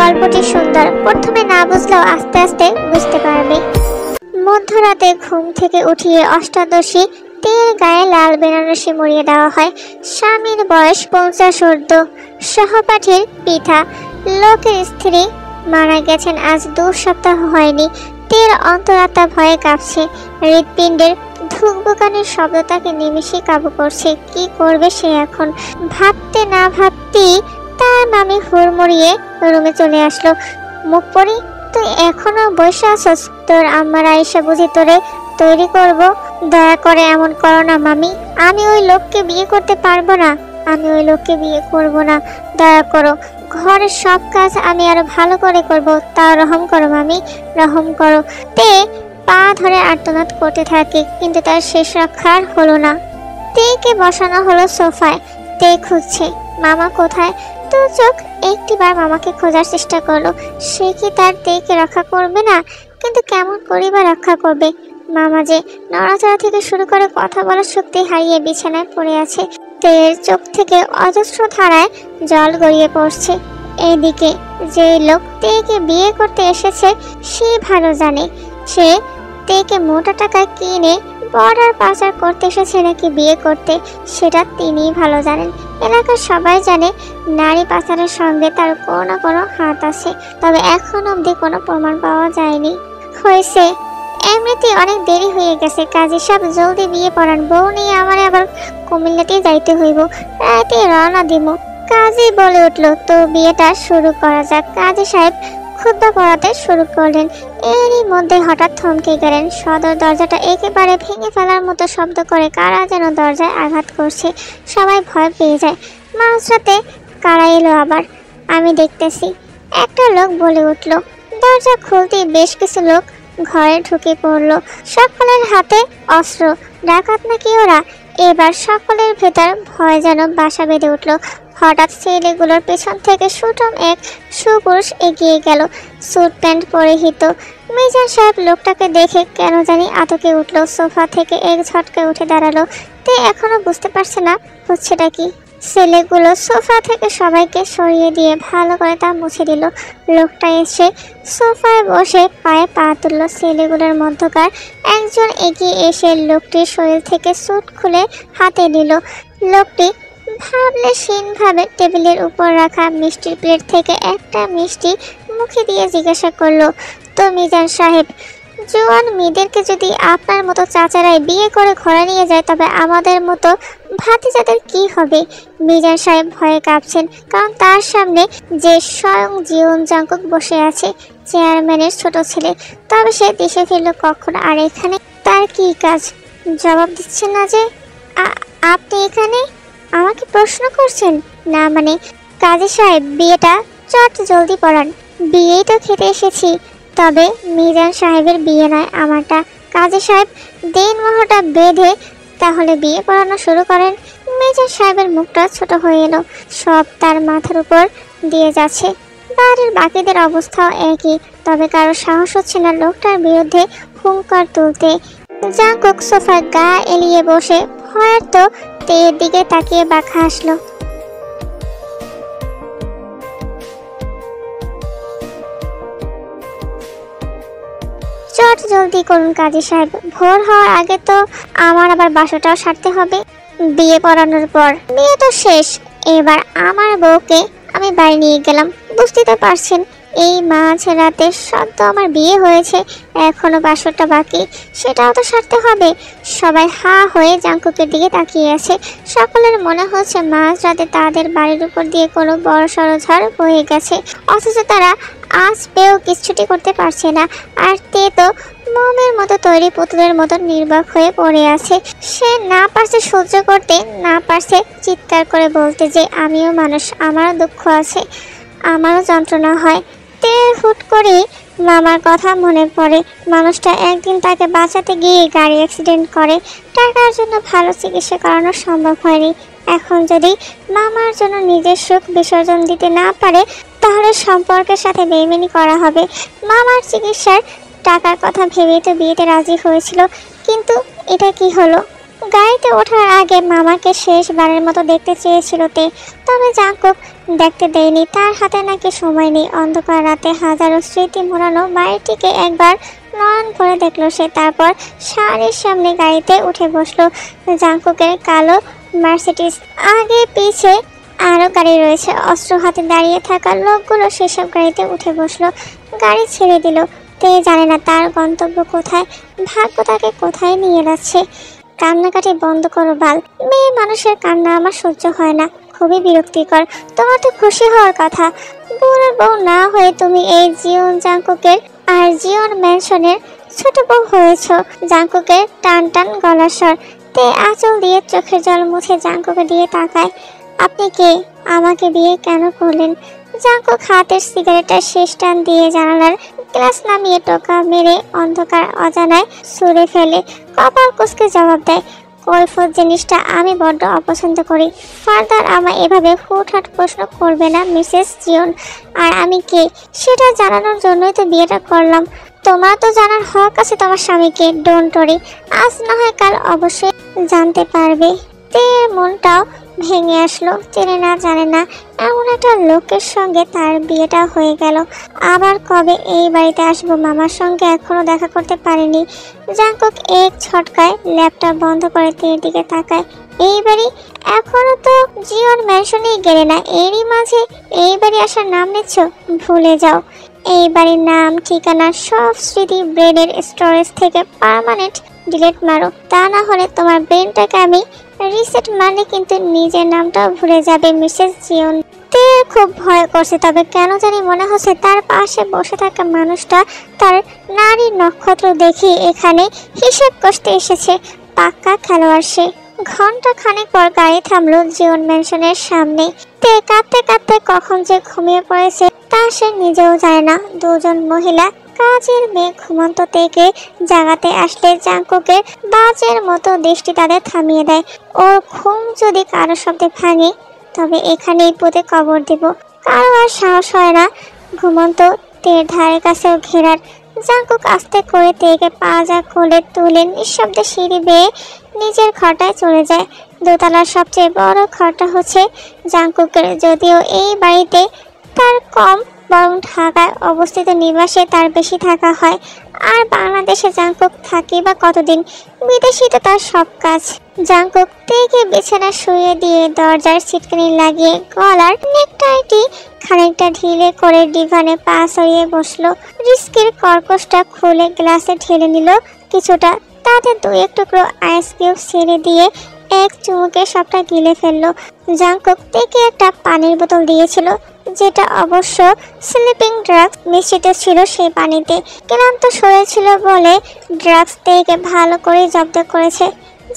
গল্পটি সুন্দর, প্রথমে না বুঝলেও আস্তে আস্তে বুঝতে পারবে। মধ্যরাতে ঘুম থেকে উঠিয়ে অষ্টাদশী তেল গায়ে লাল বেনারসি মুড়িয়ে দেওয়া হয়। স্বামীর বয়স 50 ঊর্ধ্ব, সহপাঠীর পিতা, লোকের স্ত্রী মারা গেছেন আজ 2 সপ্তাহ হয়নি। তেল অন্তরাত্মা ভয়ে কাঁপছে। হৃৎপিণ্ডের ধুকবুকানির শব্দ তাকে নিমিষে কাবু করছে। কি করবে সে এখন? ভাবতে না ভাবতেই তার মামি হুড়মুড়িয়ে রুমে চলে আসলো। মুখ পড়ি, তুই এখনো বসে আছস? তোর আম্মার আয়েশা বুঝি তোরে তৈরি করব? দয়া করে এমন করো না মামি, আমি ওই লোককে বিয়ে করতে পারবো না, আমি ওই লোককে বিয়ে করব না, দয়া করো। ঘরের সব কাজ আমি আরো ভালো করে করব, তা রহম করো মামি, রহম করো। তে পা ধরে আর্তনাদ করতে থাকে, কিন্তু তার শেষ রক্ষা আর হলো না। তেকে বসানো হলো সোফায়। তে খুঁজছে মামা কোথায়। তো চোখ একটিবার মামাকে খোঁজার চেষ্টা করলো। সে কি তার তেকে রক্ষা করবে না? কিন্তু কেমন করিবা রক্ষা করবে? মামা যে নড়াচড়া থেকে শুরু করে কথা বলার শক্তি হারিয়ে বিছানায় পড়ে আছে। তের চোখ থেকে অজস্র ধারায় জল গড়িয়ে পড়ছে। এদিকে যে লোক তেকে বিয়ে করতে এসেছে সে ভালো জানে সে তেকে মোটা টাকা কিনে বর্ডার পাচার করতে এসেছে নাকি বিয়ে করতে, সেটা তিনিই ভালো জানেন। এলাকার সবাই জানে নারী পাচারের সঙ্গে তার কোনো না কোনো হাত আছে, তবে এখন অবধি কোনো প্রমাণ পাওয়া যায়নি। হয়েছে, এমনিতেই অনেক দেরি হয়ে গেছে, কাজী সাহেব জলদি বিয়ে পড়ান, বউ নিয়ে আমার আবার কুমিল্লাতেই যাইতে হইব, রাতে রওনা দিব। কাজী বলে উঠল, তো বিয়েটা শুরু করা যাক। কাজী সাহেব খুতবা পড়াতে শুরু করলেন। এরই মধ্যে হঠাৎ থমকে গেলেন। সদর দরজাটা একেবারে ভেঙে ফেলার মতো শব্দ করে কারা যেন দরজায় আঘাত করছে। সবাই ভয় পেয়ে যায়। মাঝরাতে কারা এলো আবার? আমি দেখতেছি, একটা লোক বলে উঠল। দরজা খুলতেই বেশ কিছু লোক ঘরে ঢুকে পড়ল। সকলের হাতে অস্ত্র। ডাকাত নাকি ওরা? এবার সকলের ভেতর ভয় যেন বাসা বেঁধে উঠল। হঠাৎ ছেলেগুলোর পেছন থেকে সুঠম এক সুপুরুষ এগিয়ে গেল, স্যুট প্যান্ট পরিহিত। মিজান সাহেব লোকটাকে দেখে কেন জানি আতকে উঠল। সোফা থেকে এক ঝটকায় উঠে দাঁড়ালো। তে এখনো বুঝতে পারছে না হচ্ছেটা কি। ছেলেগুলো সোফা থেকে সবাইকে সরিয়ে দিয়ে ভালো করে তা মুছে দিল। লোকটা এসে সোফায় বসে পায়ে পা তুলল। ছেলেগুলোর মধ্যকার একজন এগিয়ে এসে লোকটির শরীর থেকে স্যুট খুলে হাতে নিল। লোকটি ভাবলেশীনভাবে টেবিলের উপর রাখা মিষ্টির প্লেট থেকে একটা মিষ্টি মুখে দিয়ে জিজ্ঞাসা করলো, তো মিজান সাহেব, জোয়ান মেয়েদেরকে যদি আপনার মতো চাচারাই বিয়ে করে ঘরে নিয়ে যায় তবে আমাদের মতো ভাতিজাদের কি হবে? মিজান সাহেব ভয়ে কাঁপছেন, কারণ তার সামনে যে স্বয়ং জীবন জাঙ্কুক বসে আছে, চেয়ারম্যানের ছোট ছেলে। তবে সে দেশে ফিরল কখন, আর এখানে তার কি কাজ? জবাব দিচ্ছেন না যে? আপনি এখানে আমাকে প্রশ্ন করছেন? না মানে, কাজী সাহেব বিয়েটা চট জলদি পড়ান। বিয়েই তো খেতে এসেছি, তবে মিজান সাহেবের বিয়ে নয়, আমারটা। কাজী সাহেব দিনমোহরটা বেঁধে তাহলে বিয়ে পড়ানো শুরু করেন। মিজান সাহেবের মুখটা ছোট হয়ে এলো। সব তার মাথার উপর দিয়ে যাচ্ছে। বাড়ির বাকিদের অবস্থাও একই, তবে কারো সাহস হচ্ছে না লোকটার বিরুদ্ধে হুঙ্কার তুলতে। জাঙ্কুক সোফায় গা এলিয়ে বসে ভয়ার্ত তের দিকে তাকিয়ে বাঁকা হাসলো। চট জলদি করুন কাজী সাহেব, ভোর হওয়ার আগে তো আমার আবার বাসাটাও সারতে হবে। বিয়ে পড়ানোর পর বিয়ে তো শেষ, এবার আমার বউকে আমি বাড়ি নিয়ে গেলাম। বুঝতে তো পারছেন, এই মাঝ রাতে সদ্য আমার বিয়ে হয়েছে, এখনো বাসরটা বাকি, সেটাও তো সারতে হবে। সবাই হা হয়ে জাঙ্কুকের দিকে তাকিয়ে আছে। সকলের মনে হচ্ছে মাঝ রাতে তাদের বাড়ির উপর দিয়ে কোনো বড় সড়ো ঝড় বয়ে গেছে, অথচ তারা আজ পেয়েও কিচ্ছুটি করতে পারছে না। আর তে তো মোমের মতো তৈরি পুতুলের মতো নির্বাক হয়ে পড়ে আছে। সে না পারছে সহ্য করতে, না পারছে চিৎকার করে বলতে যে আমিও মানুষ, আমারও দুঃখ আছে, আমারও যন্ত্রণা হয়। তে হুট করে মামার কথা মনে পড়ে। মানুষটা একদিন তাকে বাঁচাতে গিয়ে গাড়ি অ্যাক্সিডেন্ট করে, টাকার জন্য ভালো চিকিৎসা করানো সম্ভব হয়নি। এখন যদি মামার জন্য নিজের সুখ বিসর্জন দিতে না পারে তাহলে সম্পর্কের সাথে বেইমানি করা হবে। মামার চিকিৎসার টাকার কথা ভেবেই তো বিয়েতে রাজি হয়েছিল, কিন্তু এটা কি হলো? গাড়িতে ওঠার আগে মামাকে শেষবারের মতো দেখতে চেয়েছিল তে, তবে জাঙ্কুক দেখতে দেয়নি। তার হাতে নাকি সময় নেই। অন্ধকার রাতে হাজারো স্মৃতি মোড়ানো বাড়িটিকে একবার নয়ন করে দেখলো সে। তারপর শাড়ির সামনে গাড়িতে উঠে বসলো। জাঙ্কুকের কালো মার্সিডিজ, আগে পিছে আরো গাড়ি রয়েছে। অস্ত্র হাতে দাঁড়িয়ে থাকা লোকগুলো সেসব গাড়িতে উঠে বসলো। গাড়ি ছেড়ে দিল। তে জানে না তার গন্তব্য কোথায়, ভাগ্য তাকে কোথায় নিয়ে যাচ্ছে। কান্নাকাটি বন্ধ করো বাল, মেয়ে মানুষের কান্না আমার সহ্য হয় না, খুবই বিরক্তিকর। তোমার তো খুশি হওয়ার কথা, বুড়ো বউ না হয়ে তুমি এই জিওন জাঙ্কুকের আর জিওন ম্যানশনের ছোট বউ হয়েছ। জাঙ্কুকের টান টান গলার স্বর। তে আঁচল দিয়ে চোখের জল মুছে জাঙ্কুকে দিয়ে তাকায়। আপনি কে? আমাকে বিয়ে কেন করলেন? জাঙ্কুক হাতের সিগারেটের শেষ টান দিয়ে জানালার গ্লাস নামিয়ে টোকা মেরে অন্ধকার অজানায় ছুঁড়ে ফেলে। কপাল কুঁচকে জবাব দেয়, কৈফিয়ত জিনিসটা আমি বড্ড অপছন্দ করি। ফার্দার আমায় এভাবে হুটহাট প্রশ্ন করবে না মিসেস জিওন। আর আমি কে সেটা জানানোর জন্যই তো বিয়েটা করলাম। তোমার তো জানার হক আছে তোমার স্বামীকে। ডোন্ট ওরি, আজ না হয় কাল অবশ্যই জানতে পারবে। তে মনটাও ভেঙে আসলো। চেনে না জানে না এমন একটা লোকের সঙ্গে তার বিয়েটা হয়ে গেল। আবার কবে এই বাড়িতে আসবো মামার সঙ্গে এখনো দেখা করতে পারেনি। জাঙ্কুক এক ছটকায় ল্যাপটপ বন্ধ করে তের দিকে তাকায়। এই বাড়ি? এখনো তো জিওন ম্যানশনেই গেলে না, এরই মাঝে এই বাড়ি আসার নাম নিচ্ছ? ভুলে যাও। এই বাড়ির নাম ঠিকানা সব স্মৃতি ব্রেনের স্টোরেজ থেকে পার্মানেন্ট ডিলিট মারো, তা না হলে তোমার ব্রেনটাকে আমি রিসেট মানে কিন্তু নিজের নামটাও ভুলে যাবে মিসেস জিওন। তে খুব ভয় করছে, তবে কেন জানি মনে হচ্ছে তার পাশে বসে থাকা মানুষটা তার নারী নক্ষত্র দেখে এখানে হিসেব কষতে এসেছে। পাক্কা খেলোয়াড় সে। ঘন্টা খানেক পর গাড়ি থামলো জিওন ম্যানশনের সামনে। তে কাঁদতে কাঁদতে কখন যে ঘুমিয়ে পড়েছে তা সে নিজেও জানে না। দুজন মহিলা কাজের মেয়ে ঘুমন্ত থেকে জাগাতে আসলে জাঙ্কুকের বাজের মতো দৃষ্টি তাদের থামিয়ে দেয়। ওর ঘুম যদি কারো শব্দে ভাঙে তবে এখানেই পুঁতে কবর দিব। কারো আর সাহস হয় না ঘুমন্ত তের ধারে কাছেও ঘেরার। জাঙ্কুক আস্তে করে তেকে পাজা কোলে তুলে নিঃশব্দে সিঁড়ি বেয়ে নিজের ঘরটায় চলে যায়। দোতলার সবচেয়ে বড় ঘরটা হচ্ছে জাঙ্কুকের, যদিও এই বাড়িতে তার কম বরং ঢাকায় অবস্থিত নিবাসে তার বেশি থাকা হয়। আর বাংলাদেশে জাঙ্কুক থাকি বা কতদিন, বিদেশি তো তার সব কাজ। জাঙ্কুক তেকে বিছানা শুয়ে দিয়ে দরজার সিটকানি লাগিয়ে গলার নেকটাইটি খানিকটা ঢিলে করে ডিভানে পা সরিয়ে বসলো। রিস্কির কর্কশটা খুলে গ্লাসে ঢেলে নিল কিছুটা, তাতে দু এক টুকরো আইস কিউব ছেড়ে দিয়ে এক চুমুকে সবটা গিলে ফেললো। জাঙ্কুক তেকে একটা পানির বোতল দিয়েছিল, যেটা অবশ্য স্লিপিং ড্রাগস মিশ্রিত ছিল সেই পানিতে। ক্লান্ত সরেছিল বলে ড্রাগস তেকে ভালো করে জব্দ করেছে।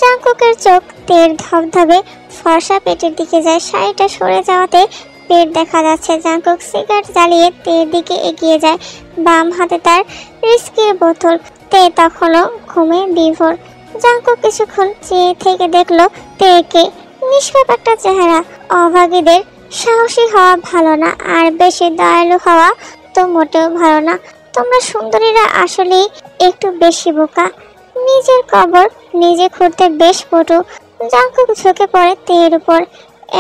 জাঙ্কুকের চোখ তের ধবধবে ফর্সা পেটের দিকে যায়। শাড়িটা সরে যাওয়াতে পেট দেখা যাচ্ছে। জাঙ্কুক সিগারেট জ্বালিয়ে তের দিকে এগিয়ে যায়। বাম হাতে তার রিস্কির বোতল। তে তখনও ঘুমে বিভোর। জাঙ্কুক কিছুক্ষণ চেয়ে থেকে দেখলো তেকে। নিষ্পাপ একটা চেহারা। অভাগীদের সাহসী হওয়া ভালো না, আর বেশি দয়ালু হওয়া তো মোটেও ভালো না। তোমরা সুন্দরীরা আসলেই একটু বেশি বোকা। নিজের কবর নিজে খুঁড়তে বেশ পটু। জাঙ্কুক ঝুঁকে পড়ে তের উপর।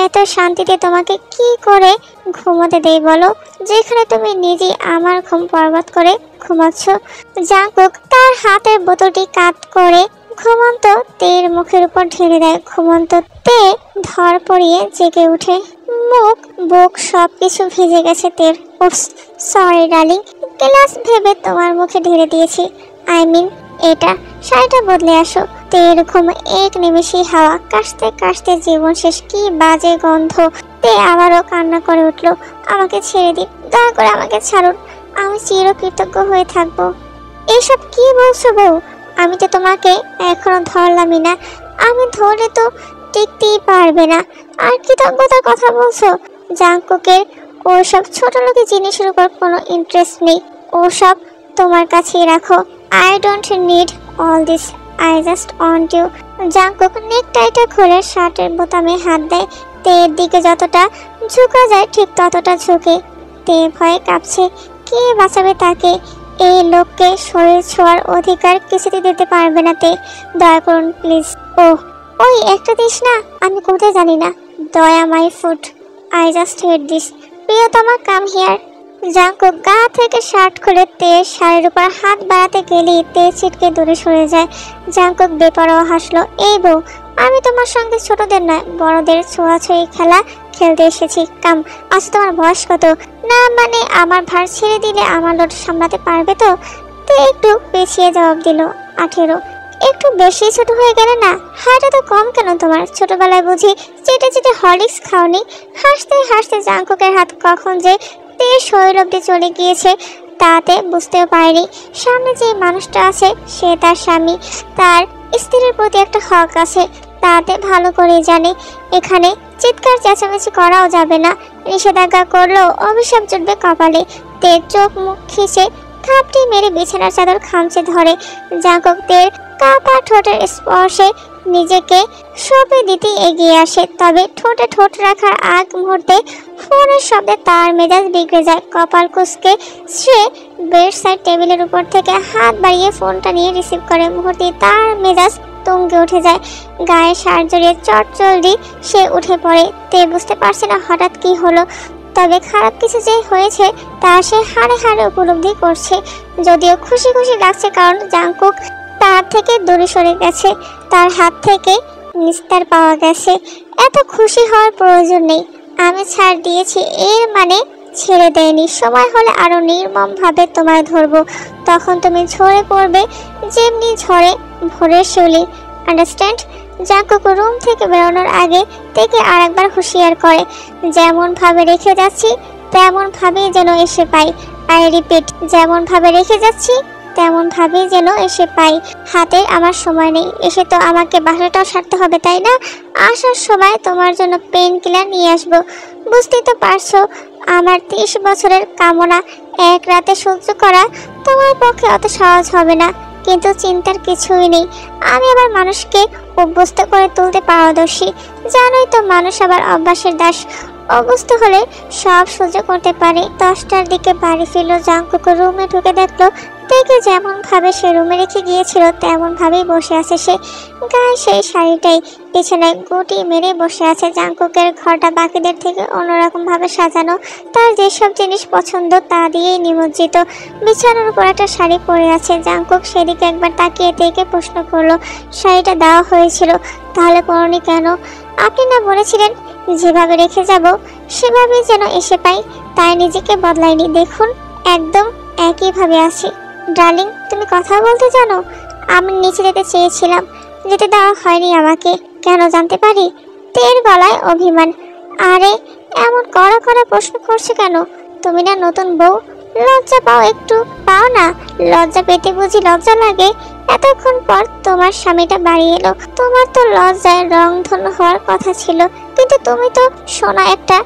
এত শান্তিতে তোমাকে কি করে ঘুমোতে দেই বলো, যেখানে তুমি নিজেই আমার ঘুম বরবাদ করে ঘুমাচ্ছ। জাঙ্কুক তার হাতের বোতলটি কাত করে ঘুমন্ত তের মুখের উপর ঢেলে দেয়। ঘুমন্ত তে ধর পড়িয়ে জেগে উঠে। মুখ বুক সবকিছু ভিজে গেছে তের। সরি ডার্লিং, গ্লাস ভেবে তোমার মুখে ঢেলে দিয়েছি। আই মিন এটা। শাড়িটা বদলে আসো। তের ঘুম এক নিমেষেই হাওয়া। কাশতে কাশতে জীবন শেষ। কি বাজে গন্ধ। তে আবারও কান্না করে উঠল। আমাকে ছেড়ে দিন, দয়া করে আমাকে ছাড়ুন, আমি চিরকৃতজ্ঞ হয়ে থাকবো। এসব কি বলছো বউ? আমি তো তোমাকে এখনো ধরলামই না। আমি ধরে তো টিকতেই পারবে না, আর কৃতজ্ঞতার কথা বলছো? জাঙ্কুকের ওসব ছোট লোকের জিনিসের উপর কোনো ইন্টারেস্ট নেই। ওসব তোমার কাছেই রাখো। I don't need all this, I just want you. Jungkook নেকটাইটা খুলে শার্টের বোতামে হাত দেয়। তের দিকে যতটা ঝুঁকা যায় ঠিক ততটা ঝুঁকে। তে ভয়ে কাঁপছে। কে বাঁচাবে তাকে? এই লোককে শরীর ছোঁয়ার অধিকার কিছুতে দিতে পারবে না তে। দয়া করুন প্লিজ। ওহ, ওই একটা দিস না, আমি কোথায় জানি না। দয়া my foot, I just hate this. প্রিয়তমা কাম হিয়ার। জাঙ্কুক গা থেকে শার্ট খুলে তে শাড়ির উপর হাত বাড়াতে গেলেই তে ছিটকে দূরে সরে যায়। জাঙ্কুক বেপরোয়া হাসলো। এই বউ, আমি তোমার সঙ্গে ছোটদের নয় বড়দের ছোঁয়াছুঁয়ি খেলা খেলতে এসেছি। কাম। আচ্ছা তোমার বয়স কত? না মানে আমার ভার ছেড়ে দিলে আমার লোড সামলাতে পারবে তো? তে একটু পেছিয়ে জবাব দিল। 18। একটু বেশি ছোট হয়ে গেলে না? হাঁটা তো কম কেন তোমার? ছোটবেলায় বুঝি চেটে চেটে হরলিক্স খাওনি? হাসতে হাসতে জাঙ্কুকের হাত কখন যে তে শরীর অব্দি চলে গিয়েছে তাতে বুঝতেও পারেনি। সামনে যে মানুষটা আছে সে তার স্বামী, তার স্ত্রীর প্রতি একটা হক আছে, তাতে ভালো করে জানে। এখানে চিৎকার চেঁচামেচি করাও যাবে না, নিষেধাজ্ঞা করলেও অভিশাপ জুটবে কপালে। তে চোখ মুখ খিচে থাপটি মেরে বিছানার চাদর খামচে ধরে। জাঙ্কুক তের কাপা ঠোঁটের স্পর্শে নিজেকে সঁপে দিতে এগিয়ে আসে, তবে ঠোঁটে ঠোঁট রাখার আগ মুহূর্তে ফোনের শব্দে তার মেজাজ বিগড়ে যায়। কপাল কুঁচকে সে বেড সাইড টেবিলের উপর থেকে হাত বাড়িয়ে ফোনটা নিয়ে রিসিভ করে। মুহূর্তে তার মেজাজ তুঙ্গে উঠে যায়, গায়ে শার্ট জড়িয়ে চটজলদি সে উঠে পড়ে। তে বুঝতে পারছে না হঠাৎ কি হলো, তবে খারাপ কিছু যে হয়েছে তা সে হাড়ে হাড়ে উপলব্ধি করছে। যদিও খুশি খুশি লাগছে, কারণ জাঙ্কুক তার থেকে দূরে সরে গেছে, তার হাত থেকে নিস্তার পাওয়া গেছে। এত খুশি হওয়ার প্রয়োজন নেই। আমি ছাড় দিয়েছি এর মানে ছেড়ে দেয়নি। সময় হলে আরো নির্মম ভাবে তোমায় ধরবো, তখন তুমি ঝরে পড়বে যেমনি ঝরে ভোরের শিউলি। আন্ডারস্ট্যান্ড? জাঙ্কুক রুম থেকে বেরোনোর আগে থেকে আরেকবার হুঁশিয়ার করে, যেমন ভাবে রেখে যাচ্ছি তেমন ভাবেই যেন এসে পাই। আই রিপিট, যেমন ভাবে রেখে যাচ্ছি তেমন ভাবেই যেন এসে পাই। হাতে আমার সময় নেই, এসে তো আমাকে বাসাটাও সারতে হবে, তাই না? আসার সময় তোমার জন্য পেন কিলার নিয়ে আসবো। বুঝতেই তো পারছো আমার 30 বছরের কামনা এক রাতে সহ্য করা তোমার পক্ষে অত সহজ হবে না। কিন্তু চিন্তার কিছুই নেই, আমি আবার মানুষকে অভ্যস্ত করে তুলতে পারদর্শী। জানোই তো মানুষ আবার অভ্যাসের দাস, অভ্যস্ত হলে সব সহ্য করতে পারে। 10টার দিকে বাড়ি ফিরল। জাঙ্কুক রুমে ঢুকে দেখলো থেকে যেমন ভাবে সে রুমে রেখে গিয়েছিল তেমন ভাবেই বসে আছে সে, গায়ে সেই শাড়িটাই, পিছনে গুটি মেরে বসে আছে। জাঙ্কুকের ঘরটা বাকিদের থেকে অন্যরকম ভাবে সাজানো, তার যেসব জিনিস পছন্দ তা দিয়েই নিমজ্জিত। বিছানার উপর একটা শাড়ি পরে আছে। জাঙ্কুক সেদিকে একবার তাকিয়ে থেকে প্রশ্ন করলো, শাড়িটা দেওয়া হয়েছিল, তাহলে পরনি কেন? আপনি না বলেছিলেন যেভাবে রেখে যাব সেভাবেই যেন এসে পাই, তাই নিজেকে বদলাইনি। দেখুন একদম একইভাবে আছি। ডার্লিং, তুমি কথা বলতে জানো? আমি নিচে যেতে চেয়েছিলাম, যেতে দেওয়া হয়নি আমাকে। কেন জানতে পারি? তের গলায় অভিমান। আরে এমন কড়া কড়া প্রশ্ন করছে কেন? তুমি না নতুন বউ, লজ্জা পাও একটু? পাও না? লজ্জা পেতে বুঝি লজ্জা লাগে? এতক্ষণ পর তোমার স্বামীটা বাড়ি এলো, তোমার তো লজ্জায় রংধনু হওয়ার কথা ছিল, কিন্তু তুমি তো সোনা একটা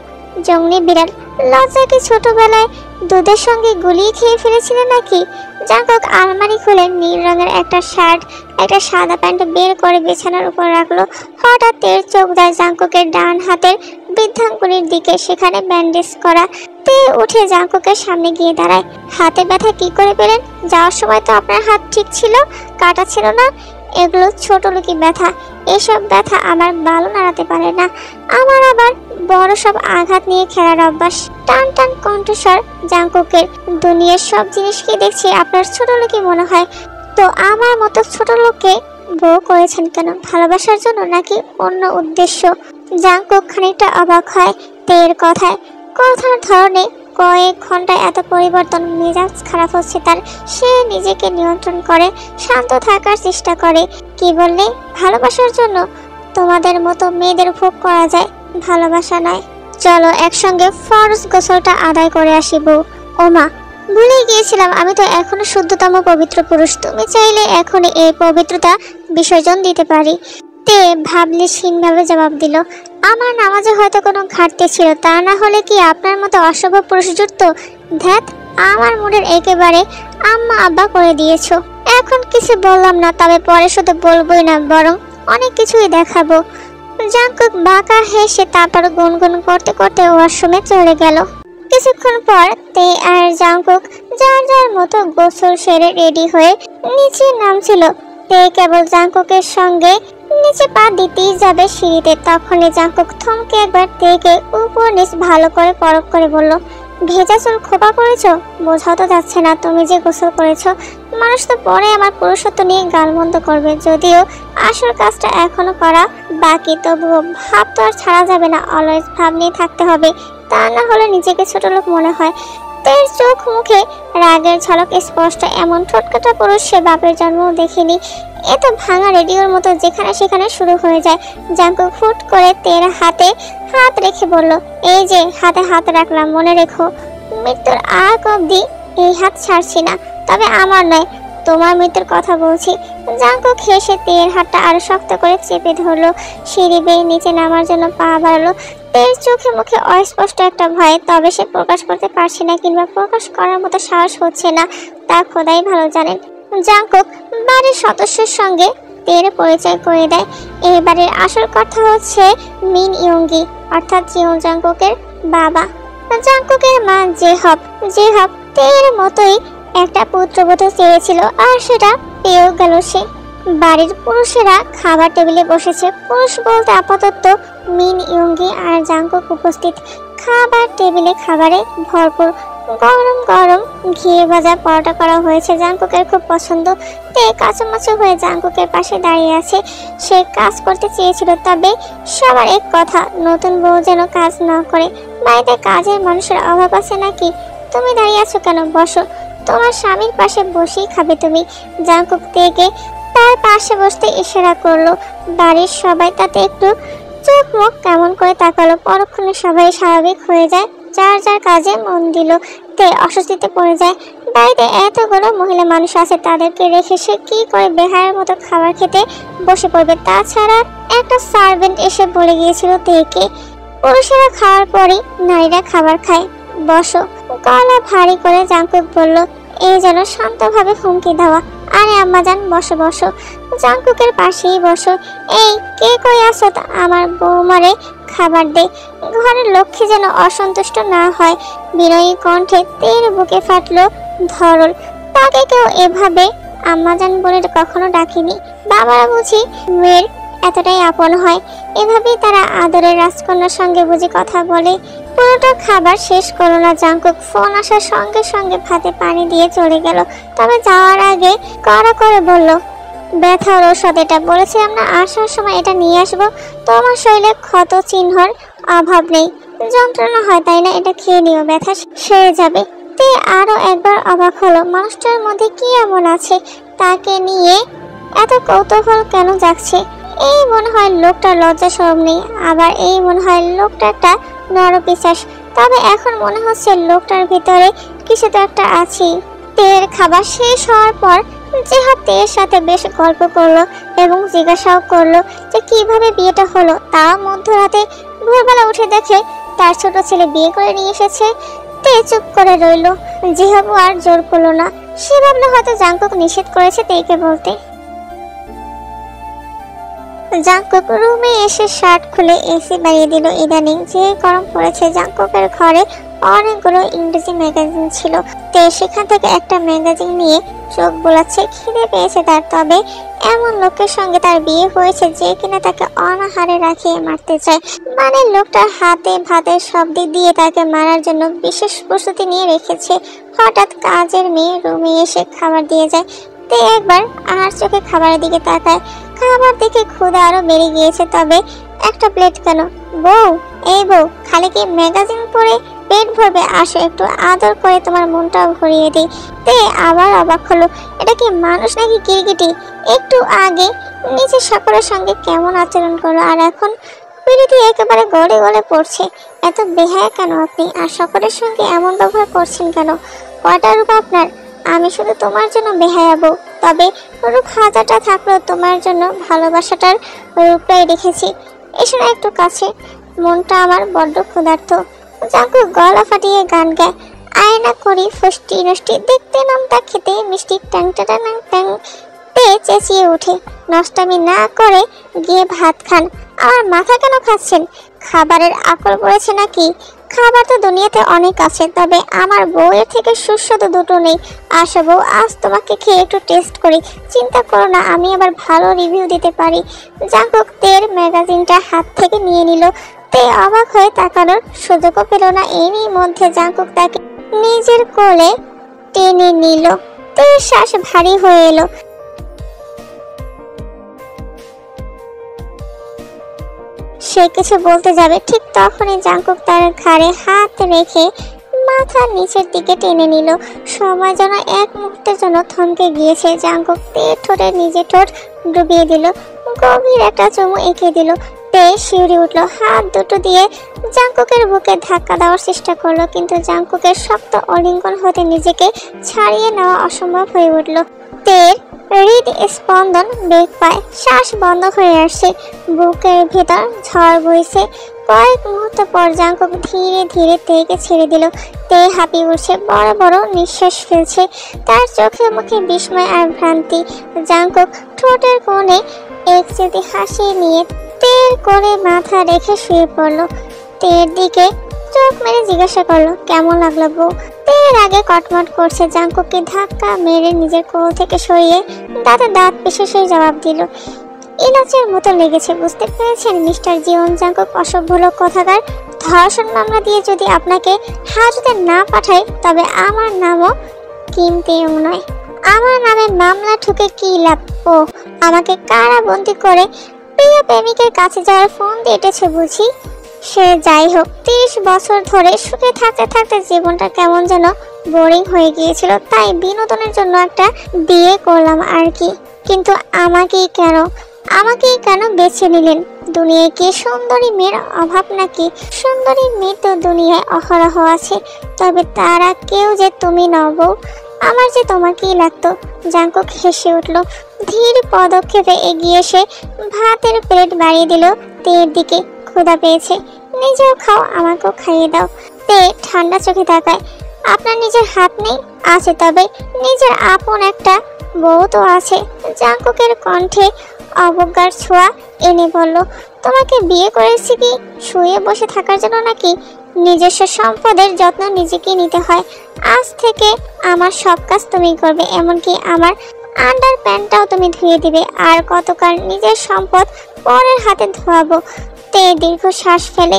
জংলি বিড়াল। লজ্জা কি ছোটবেলায় দুধের সঙ্গে গুলিয়ে খেয়ে ফেলেছিলে নাকি? জাঙ্কুক আলমারি খুলে নীল রঙের একটা শার্ট, একটা সাদা প্যান্ট বের করে বিছানার উপর রাখলো। হঠাৎ তের চোখ যায় জাঙ্কুকের ডান হাতের বৃদ্ধাঙ্গুলির দিকে, সেখানে ব্যান্ডেজ করা। তে উঠে জাঙ্কুকের সামনে গিয়ে দাঁড়ায়। হাতে ব্যথা কি করে পেলেন? যাওয়ার সময় তো আপনার হাত ঠিক ছিল, কাটা ছিল না। এগুলো ছোট লোকি ব্যথা, এসব ব্যথা আমার বালও নাড়াতে পারে না। আমার আবার বড় সব আঘাত নিয়ে খেলার অভ্যাস। টান টান কণ্ঠস্বর জাঙ্কুকের। দুনিয়ার সব জিনিসকে দেখছি আপনার ছোট লোকই মনে হয়, তো আমার মতো ছোট লোককে বউ করেছেন কেন? ভালোবাসার জন্য নাকি অন্য উদ্দেশ্য? জাঙ্কুক খানিকটা অবাক হয় তের কথায়, কথার ধরনে। কয়েক ঘন্টায় এত পরিবর্তন, মেজাজ খারাপ হচ্ছে তার। সে নিজেকে নিয়ন্ত্রণ করে শান্ত থাকার চেষ্টা করে। কি বললে? ভালোবাসার জন্য? তোমাদের মতো মেয়েদের ভোগ করা যায়, ভালোবাসা নয়। চলো একসঙ্গে ফরজ গোসলটা আদায় করে আসি বউ। ওমা, ভুলে গিয়েছিলাম, আমি তো এখনো শুদ্ধতম পবিত্র পুরুষ। তুমি চাইলে এখনই এই পবিত্রতা বিসর্জন দিতে পারি। তে ভাবলেশহীনভাবে জবাব দিল, আমার নামাজে হয়তো কোনো ঘাটতি ছিল, তা না হলে কি আপনার মতো অসভ্য পুরুষ জুটত? ধ্যাত, আমার মুডের একেবারে আম্মা আব্বা করে দিয়েছো। এখন কিছু বললাম না, তবে পরে শুধু বলবোই না, বরং অনেক কিছুই দেখাবো। জাঙ্কুক বাঁকা হেসে তারপর গুনগুন করতে করতে ওয়াশরুমে চলে গেল। কিছুক্ষণ পর তে আর জাঙ্কুক যার যার মতো গোসল সেরে রেডি হয়ে নিচে নামছিল। তে কেবল জাঙ্কুকের সঙ্গে নিচে পা দিতেই যাবে সিঁড়িতে, তখনই জাঙ্কুক থমকে একবার থেকে উপর নিচ ভালো করে পরখ করে বলল, ভেজা চুল খোপা করেছো? বোঝাও তো যাচ্ছে না তুমি যে গোসল করেছো। মানুষ তো পরে আমার পুরুষত্ব নিয়ে গালমন্দ করবে, যদিও আসল কাজটা এখনো করা বাকি, তবুও ভাব তো আর ছাড়া যাবে না, অলওয়েজ ভাব নিয়ে থাকতে হবে, তা না হলে নিজেকে ছোট লোক মনে হয়। তের চোখ মুখে রাগের ঝলক স্পষ্ট, এমন ঠোঁটকাটা পুরুষ সে বাপের জন্মও দেখেনি। এ তো ভাঙা রেডিওর মতো যেখানে সেখানে শুরু হয়ে যায়। জাঙ্কুক ফুট করে তের হাতে হাত রেখে বলল, এই যে হাতে হাত রাখলাম, মনে রেখো মৃত্যুর আগ অব্দি এই হাত ছাড়ছি না, তবে আমার নয়, তোমার মৃত্যুর কথা বলছি। জাঙ্কুক হেসে তের হাতটা আরো শক্ত করে চেপে ধরলো, সিঁড়ি বেয়ে নিচে নামার জন্য পা বাড়ালো। তের চোখে মুখে অস্পষ্ট একটা ভয়, তবে সে প্রকাশ করতে পারছে না, কিংবা প্রকাশ করার মতো সাহস হচ্ছে না, তা খোদাই ভালো জানেন। জাঙ্কুক বাড়ির সদস্যের সঙ্গে তের পরিচয় করে দেয়। এই বাড়ির আসল কথা হচ্ছে মিন ইয়ংগি, অর্থাৎ জিয়ং জাঙ্কুকের বাবা। জাঙ্কুকের মা জেহব তের মতোই একটা পুত্রবধূ চেয়েছিল, আর সেটা পেয়েও গেল সে। বাড়ির পুরুষেরা খাবার টেবিলে বসেছে, পুরুষ বলতে আপাতত মিন ইয়ংগি আর জাঙ্কুক উপস্থিত। খাবার টেবিলে খাবারে ভরপুর, গরম গরম ঘি ভাজা পরোটা করা হয়েছে, জাঙ্কুকের খুব পছন্দ। তে কাঁচামাচু হয়ে জাঙ্কুকের পাশে দাঁড়িয়ে আছে। সে কাজ করতে চেয়েছিল, তবে সবার এক কথা, নতুন বউ যেন কাজ না করে। বাড়িতে কাজের মানুষের অভাব আছে নাকি? তুমি দাঁড়িয়ে আছো কেন? বসো, তোমার স্বামীর পাশে বসেই খাবে তুমি। জাঙ্কুক তেকে তার পাশে বসতে ইশারা করলো। বাড়ির সবাই তাতে একটু চোখ মুখ কেমন করে তাকালো। পরক্ষণে সবাই স্বাভাবিক হয়ে যায়, যার যার কাজে মন দিল। তে অস্বস্তিতে পড়ে যায়। বাড়িতে এতগুলো মহিলা মানুষ আছে, তাদেরকে রেখে সে কি করে বেহায়ের মতো খাবার খেতে বসে পড়বে? তাছাড়া একটা সার্ভেন্ট এসে বলে গিয়েছিল তেকে, পুরুষেরা খাওয়ার পরই নারীরা খাবার খায়। বসো। গলা ভারী করে জাঙ্কুক বলল, এই যেন শান্তভাবে হুমকি দেওয়া। আরে আম্মাজান, বসো বসো, জাঙ্কুকের পাশেই বসো। এই কে কই আসো? আমার বৌমারে খাবার দে। ঘরের লক্ষ্মী যেন অসন্তুষ্ট না হয়। বিনয়ী কণ্ঠে তের বুকে ফাটলো ধরল। তাকে কেউ এভাবে আম্মাজান বলে কখনো ডাকেনি। বাবারা বুঝি মেয়ের এতটাই আপন হয়, এভাবেই তারা আদরের রাজকন্যার সঙ্গে বুঝি কথা বলে। পুরোটা খাবার শেষ করলো না জাঙ্কুক, ফোন আসার সঙ্গে সঙ্গে ভাতে পানি দিয়ে চলে গেল। তবে যাওয়ার আগে কড়া করে বলল, ব্যথার ঔষধ এটা, বলেছিলাম না আসার সময় এটা নিয়ে আসবো। তোমার শরীরে ক্ষত চিহ্নর অভাব নেই, যন্ত্রণা হয় তাই না? এটা খেয়ে নিও, ব্যথা সেরে যাবে। তে আরো একবার অবাক হলো, মানুষটার মধ্যে কি এমন আছে তাকে নিয়ে এত কৌতূহল কেন জাগছে? এই মনে হয় লোকটা লজ্জা শরম নেই, আবার এই মনে হয় লোকটা একটা নরপিশাচ। তবে এখন মনে হচ্ছে লোকটার ভিতরে কিছু তো একটা আছে। তের খাবার শেষ হওয়ার পর জেহাব তের সাথে বেশ গল্প করলো এবং জিজ্ঞাসাও করলো যে কিভাবে বিয়েটা হলো। তাও মধ্যরাতে ভোরবেলা উঠে দেখে তার ছোট ছেলে বিয়ে করে নিয়ে এসেছে। তে চুপ করে রইল। জেহাবও আর জোর করলো না। সে ভাবলো হয়তো জাঙ্কুক নিষেধ করেছে তেকে বলতে। জাঙ্কুক রুমে এসে শার্ট খুলে এসি বাড়িয়ে দিল। ইদানিং যে গরম পড়েছে, জাঙ্কুকের ঘরে অনেকগুলো ইংরেজি ম্যাগাজিন ছিল। তে সেখান থেকে একটা ম্যাগাজিন নিয়ে চোখ বোলাচ্ছে। খিদে পেয়েছে তার, তবে এমন লোকের সঙ্গে তার বিয়ে হয়েছে যে কিনা তাকে অনাহারে রাখিয়ে মারতে চায়। মানে লোকটার হাতে ভাতে সব দিক দিয়ে তাকে মারার জন্য বিশেষ প্রস্তুতি নিয়ে রেখেছে। হঠাৎ কাজের মেয়ে রুমে এসে খাবার দিয়ে যায়। তে একবার আর চোখে খাবারের দিকে তাকায়। খাবার দেখে ক্ষুধা আরো বেড়ে গিয়েছে, তবে একটা প্লেট কেন? বউ, এই বউ, খালি কি ম্যাগাজিন পড়ে পেট ভরবে? আসো একটু আদর করে তোমার মনটাও ভরিয়ে দিই। তে আবার অবাক হলো, এটা কি মানুষ নাকি গিরগিটি? একটু আগে নিচে সকলের সঙ্গে কেমন আচরণ করলো, আর এখন পিড়িটি একেবারে গড়ে গড়ে পড়ছে। এত বেহায়া কেন আপনি? আর সকলের সঙ্গে এমন ব্যবহার করছেন কেন? কয়টা রূপ আপনার? আমি শুধু তোমার জন্য বেহায়া বউ, তবে রূপ হাজারটা থাকলেও তোমার জন্য ভালোবাসাটার রূপটাই রেখেছি। এসো না একটু কাছে, মনটা আমার বড্ড ক্ষুধার্ত। জাঙ্কুক গলা ফাটিয়ে গান গায়, আয়না করি ফষ্টি নষ্টি, দেখতে নামটা খেতে মিষ্টি, ট্যাং ট্যাং ট্যাং। তে চেঁচিয়ে উঠে, নষ্টামি না করে গিয়ে ভাত খান। আমার মাথা কেন খাচ্ছেন? খাবারের আকল পড়েছে নাকি? খাবার তো দুনিয়াতে অনেক আছে, তবে আমার বউয়ের থেকে সুস্বাদু দুটো নেই। আসো বউ, আজ তোমাকে খেয়ে একটু টেস্ট করি। চিন্তা করো না, আমি আবার ভালো রিভিউ দিতে পারি। জাঙ্কুক তের ম্যাগাজিনটা হাত থেকে নিয়ে নিল। তে অবাক হয়ে তাকানোর সুযোগও পেল না। এরই মধ্যে জাঙ্কুক তাকে নিজের কোলে টেনে নিল। তের শ্বাস ভারী হয়ে এলো। সে কিছু বলতে যাবে, ঠিক তখনই জাঙ্কুক তার ঘাড়ে হাত রেখে মাথার নিচের দিকে টেনে নিল। সময় যেন এক মুহূর্তের জন্য থমকে গিয়েছে। জাঙ্কুক তের ঠোঁটে নিজের ঠোঁট ডুবিয়ে দিল, গভীর একটা চুমু এঁকে দিল। তে শিউরে উঠল, হাত দুটো দিয়ে জাঙ্কুকের বুকে ধাক্কা দেওয়ার চেষ্টা করলো, কিন্তু জাঙ্কুকের শক্ত অলিঙ্গন হতে নিজেকে ছাড়িয়ে নেওয়া অসম্ভব হয়ে উঠল। তের হৃদ স্পন্দন বেগ পায়, শ্বাস বন্ধ হয়ে আসছে, বুকের ভেতর ঝড় বইছে। কয়েক মুহূর্ত পর জাঙ্কুক ধীরে ধীরে তেকে ছেড়ে দিল। তে হাঁপিয়ে উঠছে, বড় বড় নিঃশ্বাস ফেলছে, তার চোখে মুখে বিস্ময় আর ভ্রান্তি। জাঙ্কুক ঠোঁটের কোণে এক চিলতি হাসি নিয়ে তের করে মাথা রেখে শুয়ে পড়ল। তের দিকে চোখ মেরে জিজ্ঞাসা করলো, কেমন লাগলো বউ? তের আগে কটমট করছে। জাঙ্কুককে ধাক্কা মেরে নিজের কোল থেকে সরিয়ে দাঁতে দাঁত পিষে সেই জবাব দিল, ইলাচের মতো লেগেছে। বুঝতে পেরেছেন মিস্টার জীবন? জাঙ্কুক অসভ্য লোক কোথাকার। ধর্ষণ মামলা দিয়ে যদি আপনাকে হাজতে না পাঠাই, তবে আমার নামও কিমতেও নয়। আমার নামে মামলা ঠুকে কি লাভ? ও আমাকে কারাবন্দি করে প্রিয় প্রেমিকের কাছে যাওয়ার ফোন দিয়ে এটেছে বুঝি? সে যাই হোক, 30 বছর ধরে সুখে থাকতে থাকতে জীবনটা কেমন যেন বোরিং হয়ে গিয়েছিল, তাই বিনোদনের জন্য একটা বিয়ে করলাম আর কি। কিন্তু আমাকেই কেন বেছে নিলেন? দুনিয়ায় কি সুন্দরী মেয়ের অভাব নাকি? সুন্দরী মেয়ে তো দুনিয়ায় অহরহ আছে, তবে তারা কেউ যে তুমি নও বউ। আমার যে তোমাকেই লাগতো। জাঙ্কুক হেসে উঠল, ধীর পদক্ষেপে এগিয়ে এসে ভাতের প্লেট বাড়িয়ে দিল তের দিকে। ক্ষুধা পেয়েছে, নিজেও খাও, আমাকেও খাইয়ে দাও। তে ঠান্ডা চোখে তাকায়, আপনার নিজের হাত নেই? আছে, তবে নিজের আপন একটা বউ তো আছে। জাঙ্কুকের কণ্ঠে অবজ্ঞার ছোঁয়া এনে বলল, তোমাকে বিয়ে করেছি কি শুয়ে বসে থাকার জন্য নাকি? নিজস্ব সম্পদের যত্ন নিজেকেই নিতে হয়। আজ থেকে আমার সব কাজ তুমি করবে, এমনকি আমার আন্ডার প্যান্টটাও তুমি ধুয়ে দিবে। আর কতকাল নিজের সম্পদ পরের হাতে ধোয়াবো? তে দীর্ঘ শ্বাস ফেলে,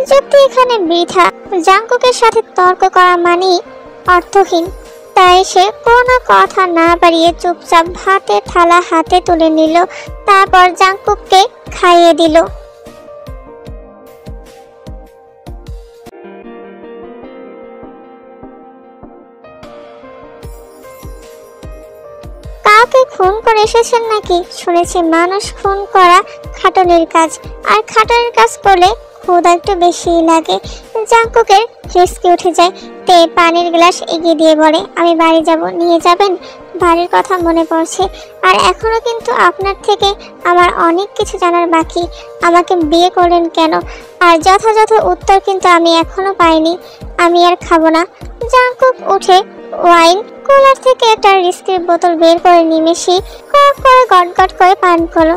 যুক্তি এখানে বৃথা। জাঙ্কুকের সাথে তর্ক করা মানেই অর্থহীন। তাই সে কোনো কথা না বাড়িয়ে চুপচাপ ভাতের থালা হাতে তুলে নিল, তারপর জাঙ্কুককে খাইয়ে দিল। কাউকে খুন করে এসেছেন নাকি? শুনেছি মানুষ খুন করা খাটনের কাজ, আর খাটনের কাজ করলে ক্ষুধা একটু বেশি লাগে। জাঙ্কুকের হিসকে উঠে যায়। তে পানির গ্লাস এগিয়ে দিয়ে বলে, আমি বাড়ি যাব, নিয়ে যাবেন? বাড়ির কথা মনে পড়ছে, আর এখনো কিন্তু আপনার থেকে আমার অনেক কিছু জানার বাকি। আমাকে বিয়ে করলেন কেন? আর যথাযথ উত্তর কিন্তু আমি এখনো পাইনি। আমি আর খাবো না। জাঙ্কুক উঠে ওয়াইন কুলার থেকে একটা রিস্কির বোতল বের করে নিমেষে কড় করে গটগট করে পান করলো।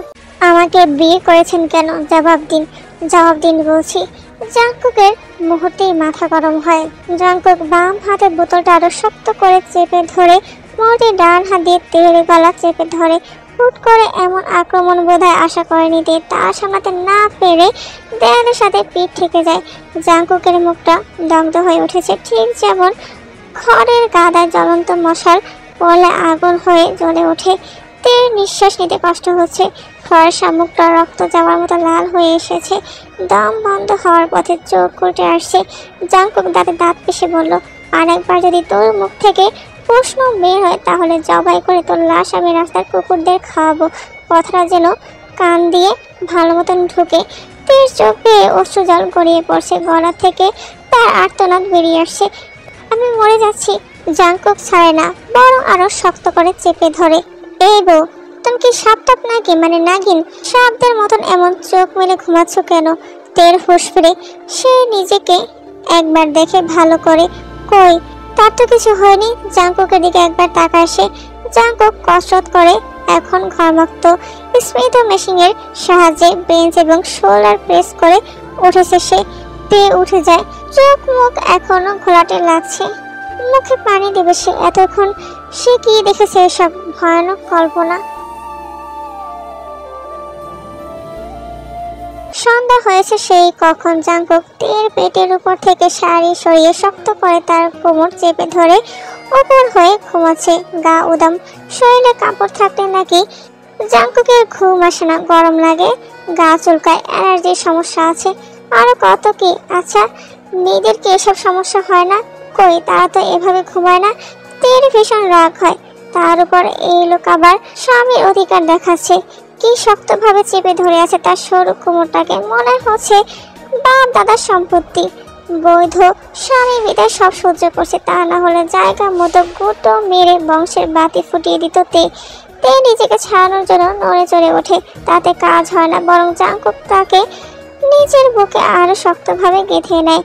আমাকে বিয়ে করেছেন কেন? জবাব দিন বলছি। জাঙ্কুকের মুহূর্তেই মাথা গরম হয়। জাঙ্কুক বাম হাতে বোতলটা আরো শক্ত করে চেপে ধরে মোটে ডান হাত দিয়ে তেল গলা চেপে ধরে। হুট করে এমন আক্রমণ বোধহয় আশা করেনি তে। তা সামলাতে না পেরে দেয়ালের সাথে পিঠ ঠেকে যায়। জাঙ্কুকের মুখটা দগ্ধ হয়ে উঠেছে, ঠিক যেমন খড়ের গাদায় জ্বলন্ত মশাল পড়লে আগুন হয়ে জ্বলে ওঠে। তের নিঃশ্বাস নিতে কষ্ট হচ্ছে, ফর্সা মুখটা রক্ত যাওয়ার মতো লাল হয়ে এসেছে, দম বন্ধ হওয়ার পথে চোখ কুটে আসছে। জাঙ্কুক দাঁতে দাঁত পিষে বলল, আরেকবার যদি তোর মুখ থেকে প্রশ্ন বের হয়, তাহলে জবাই করে তোর লাশ আমি রাস্তার কুকুরদের খাওয়াবো। কথাটা যেন কান দিয়ে ভালো মতন ঢুকে। তের চোখ বেয়ে অশ্রু জল গড়িয়ে পড়ছে, গলা থেকে তার আর্তনাদ বেরিয়ে আসছে। আমি মরে যাচ্ছি। জাঙ্কুক ছাড়ে না, বরং আরো শক্ত করে চেপে ধরে। এই বউ, তুমি কি সাপটাপ নাকি, মানে নাগিন? সাপদের মতন এমন চোখ মেলে ঘুমাচ্ছ কেন? তের হুঁশ ফিরে, সে নিজেকে একবার দেখে ভালো করে। কই, তার তো কিছু হয়নি। জাঙ্কুকের দিকে একবার তাকায় সে। জাঙ্কুক কসরত করে, এখন ঘরমুক্ত। স্মিথ মেশিনের সাহায্যে বেঞ্চ এবং শোল্ডার প্রেস করে উঠেছে সে। তে উঠে যায়, চোখ মুখ এখনো ঘোলাটে লাগছে। মুখে পানি দেবে সে। এতক্ষণ সে কি দেখেছে এসব ভয়ানক কল্পনা। সন্ধ্যা হয়েছে সেই কখন। জাঙ্কুক তের পেটের উপর থেকে শাড়ি সরিয়ে শক্ত করে তার কোমর চেপে ধরে উপর হয়ে ঘুমাচ্ছে। গা উদাম, শরীরে কাপড় থাকলে নাকি জাঙ্কুকের ঘুম আসে না, গরম লাগে, গা চুলকায়, অ্যালার্জির সমস্যা আছে, আরো কত কি। আচ্ছা, মেয়েদের কি এসব সমস্যা হয় না? কই, তারা তো এভাবে ঘুমায় না। তের ভীষণ রাগ হয়। তার উপর এই লোক আবার স্বামীর অধিকার দেখাচ্ছে। কি শক্তভাবে চেপে ধরে আছে তার সরু কোমরটাকে। মনে হচ্ছে বাপ দাদার সম্পত্তি। বৈধ স্বামী বিদায় সব সহ্য করছে, তা না হলে জায়গা মতো গুঁতো মেরে বংশের বাতি ফুটিয়ে দিত তে। তে নিজেকে ছাড়ানোর জন্য নড়ে চড়ে ওঠে, তাতে কাজ হয় না, বরং জাঙ্কুক তাকে নিজের বুকে আরো শক্তভাবে গেঁথে নেয়।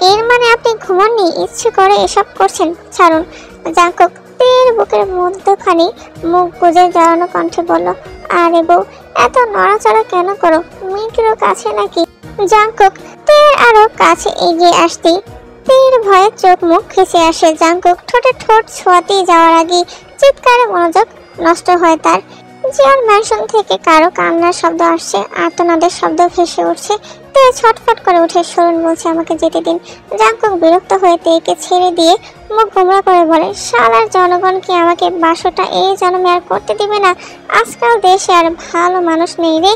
এর মানে আপনি ঘুমাননি, ইচ্ছে করে এসব করছেন? ছাড়ুন। জাঙ্কুক তের বুকের মধ্যখানি মুখ গুজে জড়ানো কণ্ঠে বলল, আরে বউ, এত নড়াচড়া কেন করো? মিকেরও কাছে নাকি? জাঙ্কুক তের আরো কাছে এগিয়ে আসতেই তের ভয়ে চোখ মুখ খেঁচে আসে। জাঙ্কুক ঠোঁটে ঠোঁট ছোঁয়াতেই যাওয়ার আগেই চিৎকারে মনোযোগ নষ্ট হয় তার। জিয়ন ম্যানশন থেকে কারো কান্নার শব্দ আসছে, আর্তনাদের শব্দ ভেসে উঠছে। তে ছটফট করে উঠে, সরুন বলছে, আমাকে যেতে দিন। জাঙ্কুক বিরক্ত হয়ে তেকে ছেড়ে দিয়ে মুখ গোমরা করে বলে, শালার জনগণ কি আমাকে বাসটা এই জন্মে আর করতে দিবে না? আজকাল দেশে আর ভালো মানুষ নেই রে।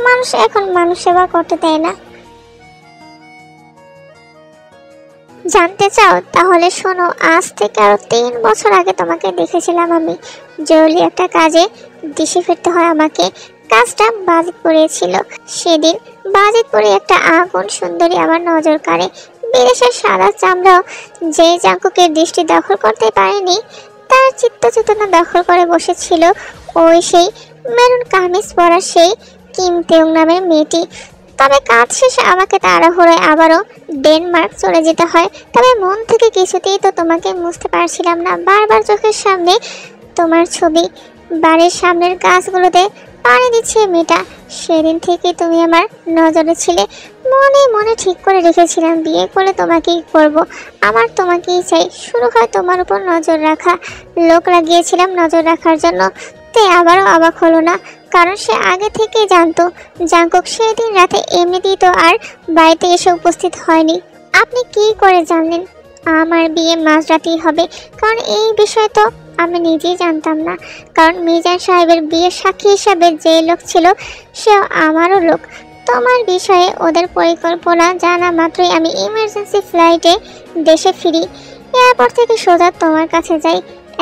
মানুষ এখন মানুষ সেবা করতে দেয় না। জানতে চাও? তাহলে শোনো, আজ থেকে আরো 3 বছর আগে তোমাকে দেখেছিলাম আমি। জরুরি একটা কাজে দেশে ফিরতে হয় আমাকে। কাজটা বাজিতপুরে ছিল। সেদিন বাজিতপুরে একটা আগুন সুন্দরী আমার নজর কাড়ে। বিদেশের সাদা চামড়াও যে জাঙ্কুকের দৃষ্টি দখল করতে পারেনি, তার চিত্ত চেতনা দখল করে বসেছিল ওই সেই মেরুন কামিজ পরা সেই কিম তেউং নামের মেয়েটি। তবে কাজ শেষে আমাকে তাড়াহুড়োয় আবারও ডেনমার্ক চলে যেতে হয়। তবে মন থেকে কিছুতেই তো তোমাকে মুছতে পারছিলাম না। বারবার চোখের সামনে তোমার ছবি, বাড়ির সামনের গাছগুলোতে পানি দিচ্ছে মেয়েটা। সেদিন থেকে তুমি আমার নজরে ছিলে। মনে মনে ঠিক করে রেখেছিলাম, বিয়ে করলে তোমাকেই করব, আমার তোমাকেই চাই। শুরু হয় তোমার উপর নজর রাখা। লোক লাগিয়েছিলাম নজর রাখার জন্য। তে আবারও অবাক হলো না, কারণ সে আগে থেকেই জানতো জাঙ্কুক সেদিন রাতে এমনিতেই তো আর বাড়িতে এসে উপস্থিত হয়নি। আপনি কি করে জানলেন আমার বিয়ে মাঝরাতেই হবে? কারণ এই বিষয় তো আমি নিজেই জানতাম না। কারণ মিজান সাহেবের বিয়ের সাক্ষী হিসাবে যে লোক ছিল সে আমারও লোক। তোমার বিষয়ে ওদের পরিকল্পনা জানা মাত্রই আমি ইমার্জেন্সি ফ্লাইটে দেশে ফিরি। এয়ারপোর্ট থেকে সোজা তোমার কাছে যাই।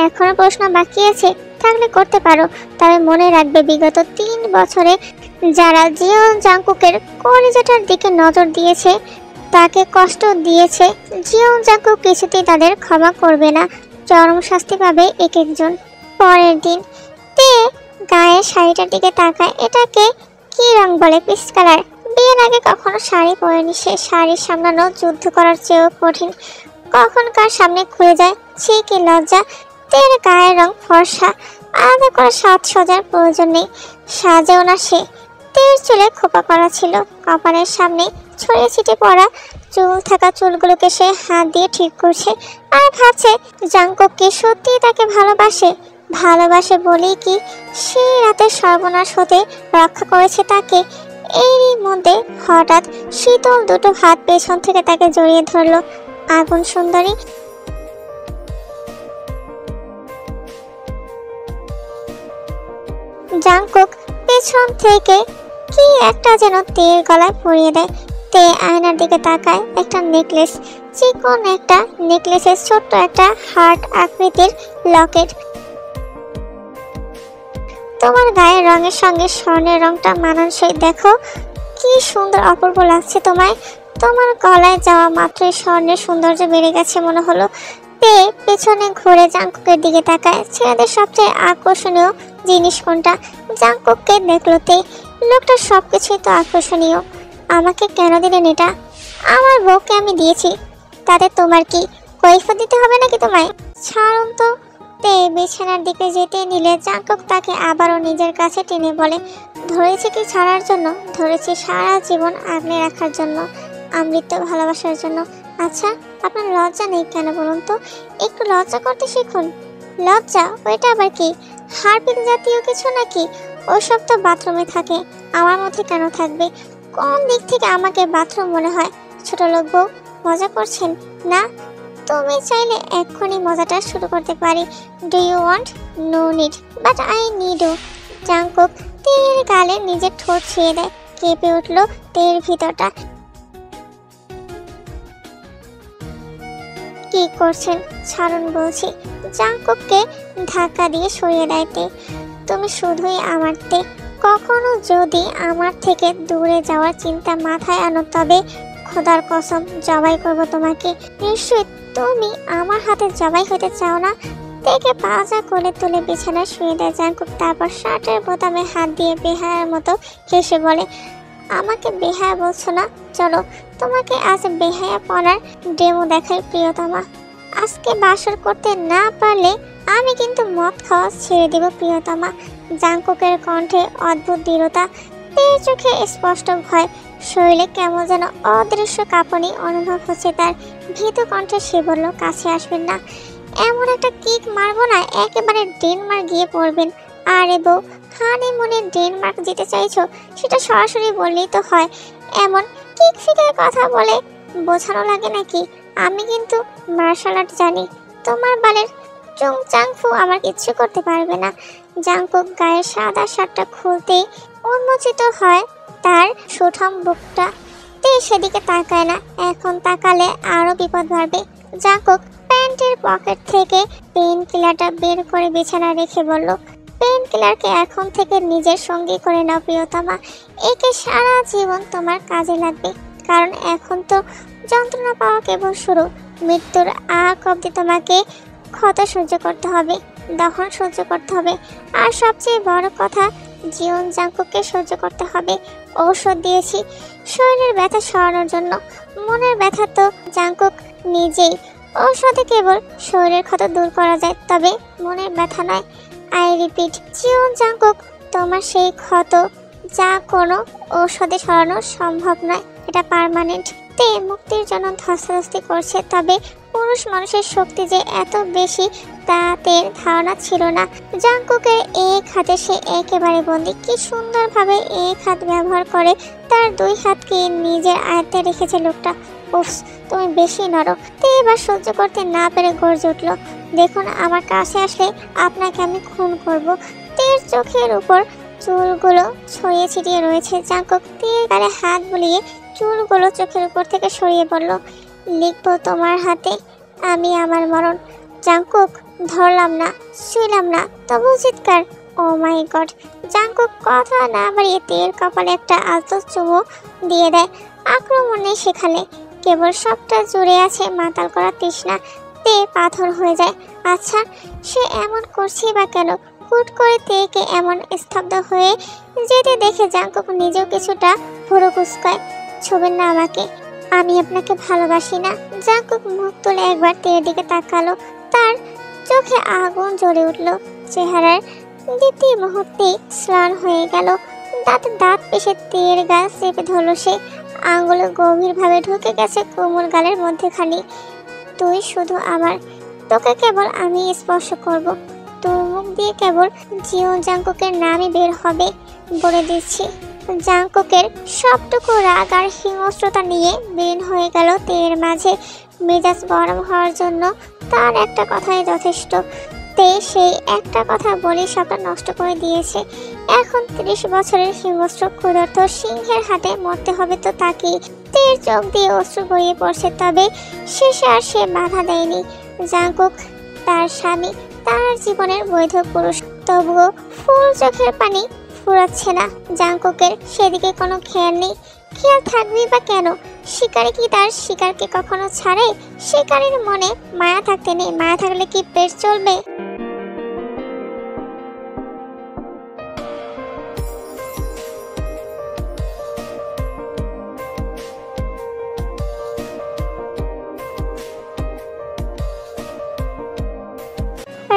এখনো প্রশ্ন বাকি আছে থাকলে করতে পারো, তবে মনে রাখবে বিগত 3 বছরে যারা জিয়ন জাঙ্কুকের কলিজাটার দিকে নজর দিয়েছে, তাকে কষ্ট দিয়েছে, জিয়ন জাঙ্কুক কিছুতেই তাদের ক্ষমা করবে না। চরম শাস্তি পাবে এক একজন। পরের দিন তে গায়ের শাড়িটার দিকে তাকায়। এটাকে কি রং বলে? পিস্ট কালার। বিয়ের আগে কখনো শাড়ি পরেনি সে। শাড়ি সামলানো যুদ্ধ করার চেয়েও কঠিন। কখন কার সামনে খুলে যায়, সে কি লজ্জা। তের গায়ের রং ফর্সা, আলাদা করে সাজসজ্জার প্রয়োজন নেই। সাজেও না সে। তের চুলে খোপা করা ছিল, কপালের সামনে ছড়িয়ে ছিটে পড়া চুল থাকা চুলগুলোকে সে হাত দিয়ে ঠিক করছে। আর ভাবছে জাঙ্কুক কি সত্যি তাকে ভালোবাসে? ভালোবাসে বলেই কি সেই রাতে সর্বনাশ হতে রক্ষা করেছে তাকে। এরই মধ্যে হঠাৎ শীতল দুটো হাত পেছন থেকে তাকে জড়িয়ে ধরলো। আগুন সুন্দরী জাঙ্কুক পেছন থেকে কি একটা যেন তের গলায় পরিয়ে দেয়। তে আয়নার দিকে তাকায়। একটা নেকলেস, চিকন একটা নেকলেসের ছোট্ট একটা হার্ট আকৃতির লকেট। তোমার গায়ের রঙের সঙ্গে স্বর্ণের রংটা মানানসই। দেখো কি সুন্দর, অপূর্ব লাগছে তোমায়। তোমার গলায় যাওয়া মাত্রই স্বর্ণের সৌন্দর্য বেড়ে গেছে মনে হলো। তে পেছনে ঘুরে জাঙ্কুকের দিকে তাকায়। ছেলেদের সবচেয়ে আকর্ষণীয় জিনিস কোনটা? জাঙ্কুককে দেখলো তে। লোকটা সবকিছুই তো আকর্ষণীয়। আমাকে কেন দিলেন এটা? আমার বউকে আমি দিয়েছি, তাতে তোমার কি? কৈফিয়ত দিতে হবে নাকি তোমায়? ছাড়ুন তো। তে বিছানার দিকে যেতে নিলে জাঙ্কুক তাকে আবারও নিজের কাছে টেনে বলে, ধরেছি কি ছাড়ার জন্য? ধরেছি সারা জীবন আগলে রাখার জন্য। আমৃত্য ভালোবাসার জন্য। আচ্ছা, আপনার লজ্জা নেই কেন বলুন তো? একটু লজ্জা করতে শিখুন। লজ্জা? ওইটা আবার কি? হারপিক জাতীয় কিছু নাকি? ওইসব তো বাথরুমে থাকে, আমার মধ্যে কেন থাকবে? কোন দিক থেকে আমাকে বাথরুম মনে হয়? ছোট লোক বউ, মজা করছেন না? তুমি চাইলে এক্ষুনি মজাটা শুরু করতে পারি। Do you want? No need, but I need ও। জাংকুক তের গালে নিজের ঠোঁট ছুঁয়ে দেয়। কেঁপে উঠল তের ভিতরটা। কি করছেন? ছাড়ুন বলছি। জাংকুককে ধাক্কা দিয়ে সরিয়ে দেয় তে। তুমি শুধুই আমার তে। কখনো যদি আমার থেকে দূরে যাওয়ার চিন্তা মাথায় আনো তবে খোদার কসম জবাই করব তোমাকে। নিশ্চয়ই তুমি আমার হাতে জবাই হতে চাও না? তেকে পাজা কোলে তুলে বিছানায় শুয়ে দেয় জাংকুক। তারপর শার্টের বোতামে হাত দিয়ে বেহায়ার মতো হেসে বলে, আমাকে বেহায়া বলছো না? চলো তোমাকে আজ বেহায়া পড়ার ডেমো দেখাই প্রিয়তমা। আজকে বাসর করতে না পারলে আমি কিন্তু মদ খাওয়া ছেড়ে দেব প্রিয়তমা। জাংকুকের কণ্ঠে অদ্ভুত দৃঢ়তা, তের চোখে স্পষ্ট ভয়, শরীরে কেমন যেন অদৃশ্য কাঁপুনি অনুভব হচ্ছে তার। ভীতু কণ্ঠে সে বলল, কাছে আসবেন না। এমন একটা কিক মারবো না একেবারে ডেনমার্ক গিয়ে পড়বেন। আরে বউ, হানিমুনে ডেনমার্ক যেতে চাইছো সেটা সরাসরি বললেই তো হয়। এমন কিক ফিকের কথা বলে বোঝানো লাগে নাকি? আমি কিন্তু মার্শাল আর্ট জানি। তোমার বালের চুং চাংফু আমার কিচ্ছু করতে পারবে না। জাংকুক গায়ের সাদা শার্টটা খুলতেই উন্মোচিত হয় তার সুঠাম বুকটা। তে সেদিকে তাকায় না, এখন তাকালে আরো বিপদ বাড়বে। জাংকুক প্যান্টের পকেট থেকে পেন কিলারটা বের করে বিছানা রেখে বলল, পেন কিলারকে এখন থেকে নিজের সঙ্গী করে নাও প্রিয়তমা। একে সারা জীবন তোমার কাজে লাগবে, কারণ এখন তো যন্ত্রণা পাওয়া কেবল শুরু। মৃত্যুর আগ অব্দি তোমাকে ক্ষত সহ্য করতে হবে, দহন সহ্য করতে হবে, আর সবচেয়ে বড় কথা জীবন জাংকুককে সহ্য করতে হবে। ঔষধ দিয়েছি শরীরের ব্যথা সরানোর জন্য, মনের ব্যথা তো জাংকুক নিজেই। ঔষধে কেবল শরীরের ক্ষত দূর করা যায়, তবে মনের ব্যথা নয়। আই রিপিট, জীবন জাংকুক তোমার সেই ক্ষত যা কোনো ঔষধে সরানো সম্ভব নয়। এটা পার্মানেন্ট। তে মুক্তির জন্য ধস্তাধস্তি করছে, তবে পুরুষ মানুষের শক্তি যে এত বেশি তাতে ধারণা ছিল না। জাংকুকের এক হাতে সে একেবারে বন্দী। কি সুন্দরভাবে এক হাত ব্যবহার করে তার দুই হাতকে নিজের আয়ত্তে রেখেছে লোকটা। উফ, তুমি বেশি নরো। তে এবার সহ্য করতে না পেরে গর্জে উঠল, দেখুন আমার কাছে আসলে আপনাকে আমি খুন করব। তের চোখের উপর চুলগুলো ছড়িয়ে ছিটিয়ে রয়েছে। জাংকুক তের গালে হাত বুলিয়ে চুলগুলো চোখের উপর থেকে সরিয়ে বলল, লিখবো তোমার হাতে আমি আমার মরণ। জাংকুক ধরলাম না, শুইলাম না, তবু চিৎকার। ও মাই গড! জাংকুক কথা না বাড়িয়ে তের কপালে একটা আলতো চুমু দিয়ে দেয়। আক্রমণে সেখানে কেবল সবটা জুড়ে আছে মাতাল করা তৃষ্ণা। তে পাথর হয়ে যায়। আচ্ছা, সে এমন করছে বা কেন? হুট করে তেকে এমন স্তব্ধ হয়ে যেতে দেখে জাংকুক নিজেও কিছুটা ভুরু কুঁচকায়। ছবেন না আমাকে, আমি আপনাকে ভালোবাসি না। জাংকুক মুখ তুলে একবার তের দিকে তাকালো, তার চোখে আগুন জ্বলে উঠল। চেহারার দ্বিতীয় মুহূর্তেই স্নান হয়ে গেল। দাঁতে দাঁত পেশে তের গাল চেপে ধরল সে। আঙুল গভীরভাবে ঢুকে গেছে কোমল গালের মধ্যেখানি। তুই শুধু আমার, তোকে কেবল আমি স্পর্শ করব। তোর মুখ দিয়ে কেবল জীবন জাংকুকের নামই বের হবে, বলে দিচ্ছি। জাংকুকের সবটুকু রাগ আর হিংস্রতা নিয়ে বের হয়ে গেল তের মাঝে। মেজাজ গরম হওয়ার জন্য তার একটা কথাই যথেষ্ট। তে সেই একটা কথা বলে সবটা নষ্ট করে দিয়েছে। এখন 30 বছরের হিংস্র ক্ষুধার্ত সিংহের হাতে মরতে হবে তো তাকে। তের চোখ দিয়ে অশ্রু বইয়ে পড়ছে, তবে শেষে আর সে বাধা দেয়নি। জাংকুক তার স্বামী, তার জীবনের বৈধ পুরুষ, তবুও ফুল চোখের পানি ফুরাচ্ছে না জাংকুকের। সেদিকে কোনো খেয়াল নেই। খেয়াল থাকবেই বা কেন? শিকারি কি তার শিকারকে কখনো ছাড়ে? শিকারীর মনে মায়া থাকতে নেই, মায়া থাকলে কি পেট চলবে?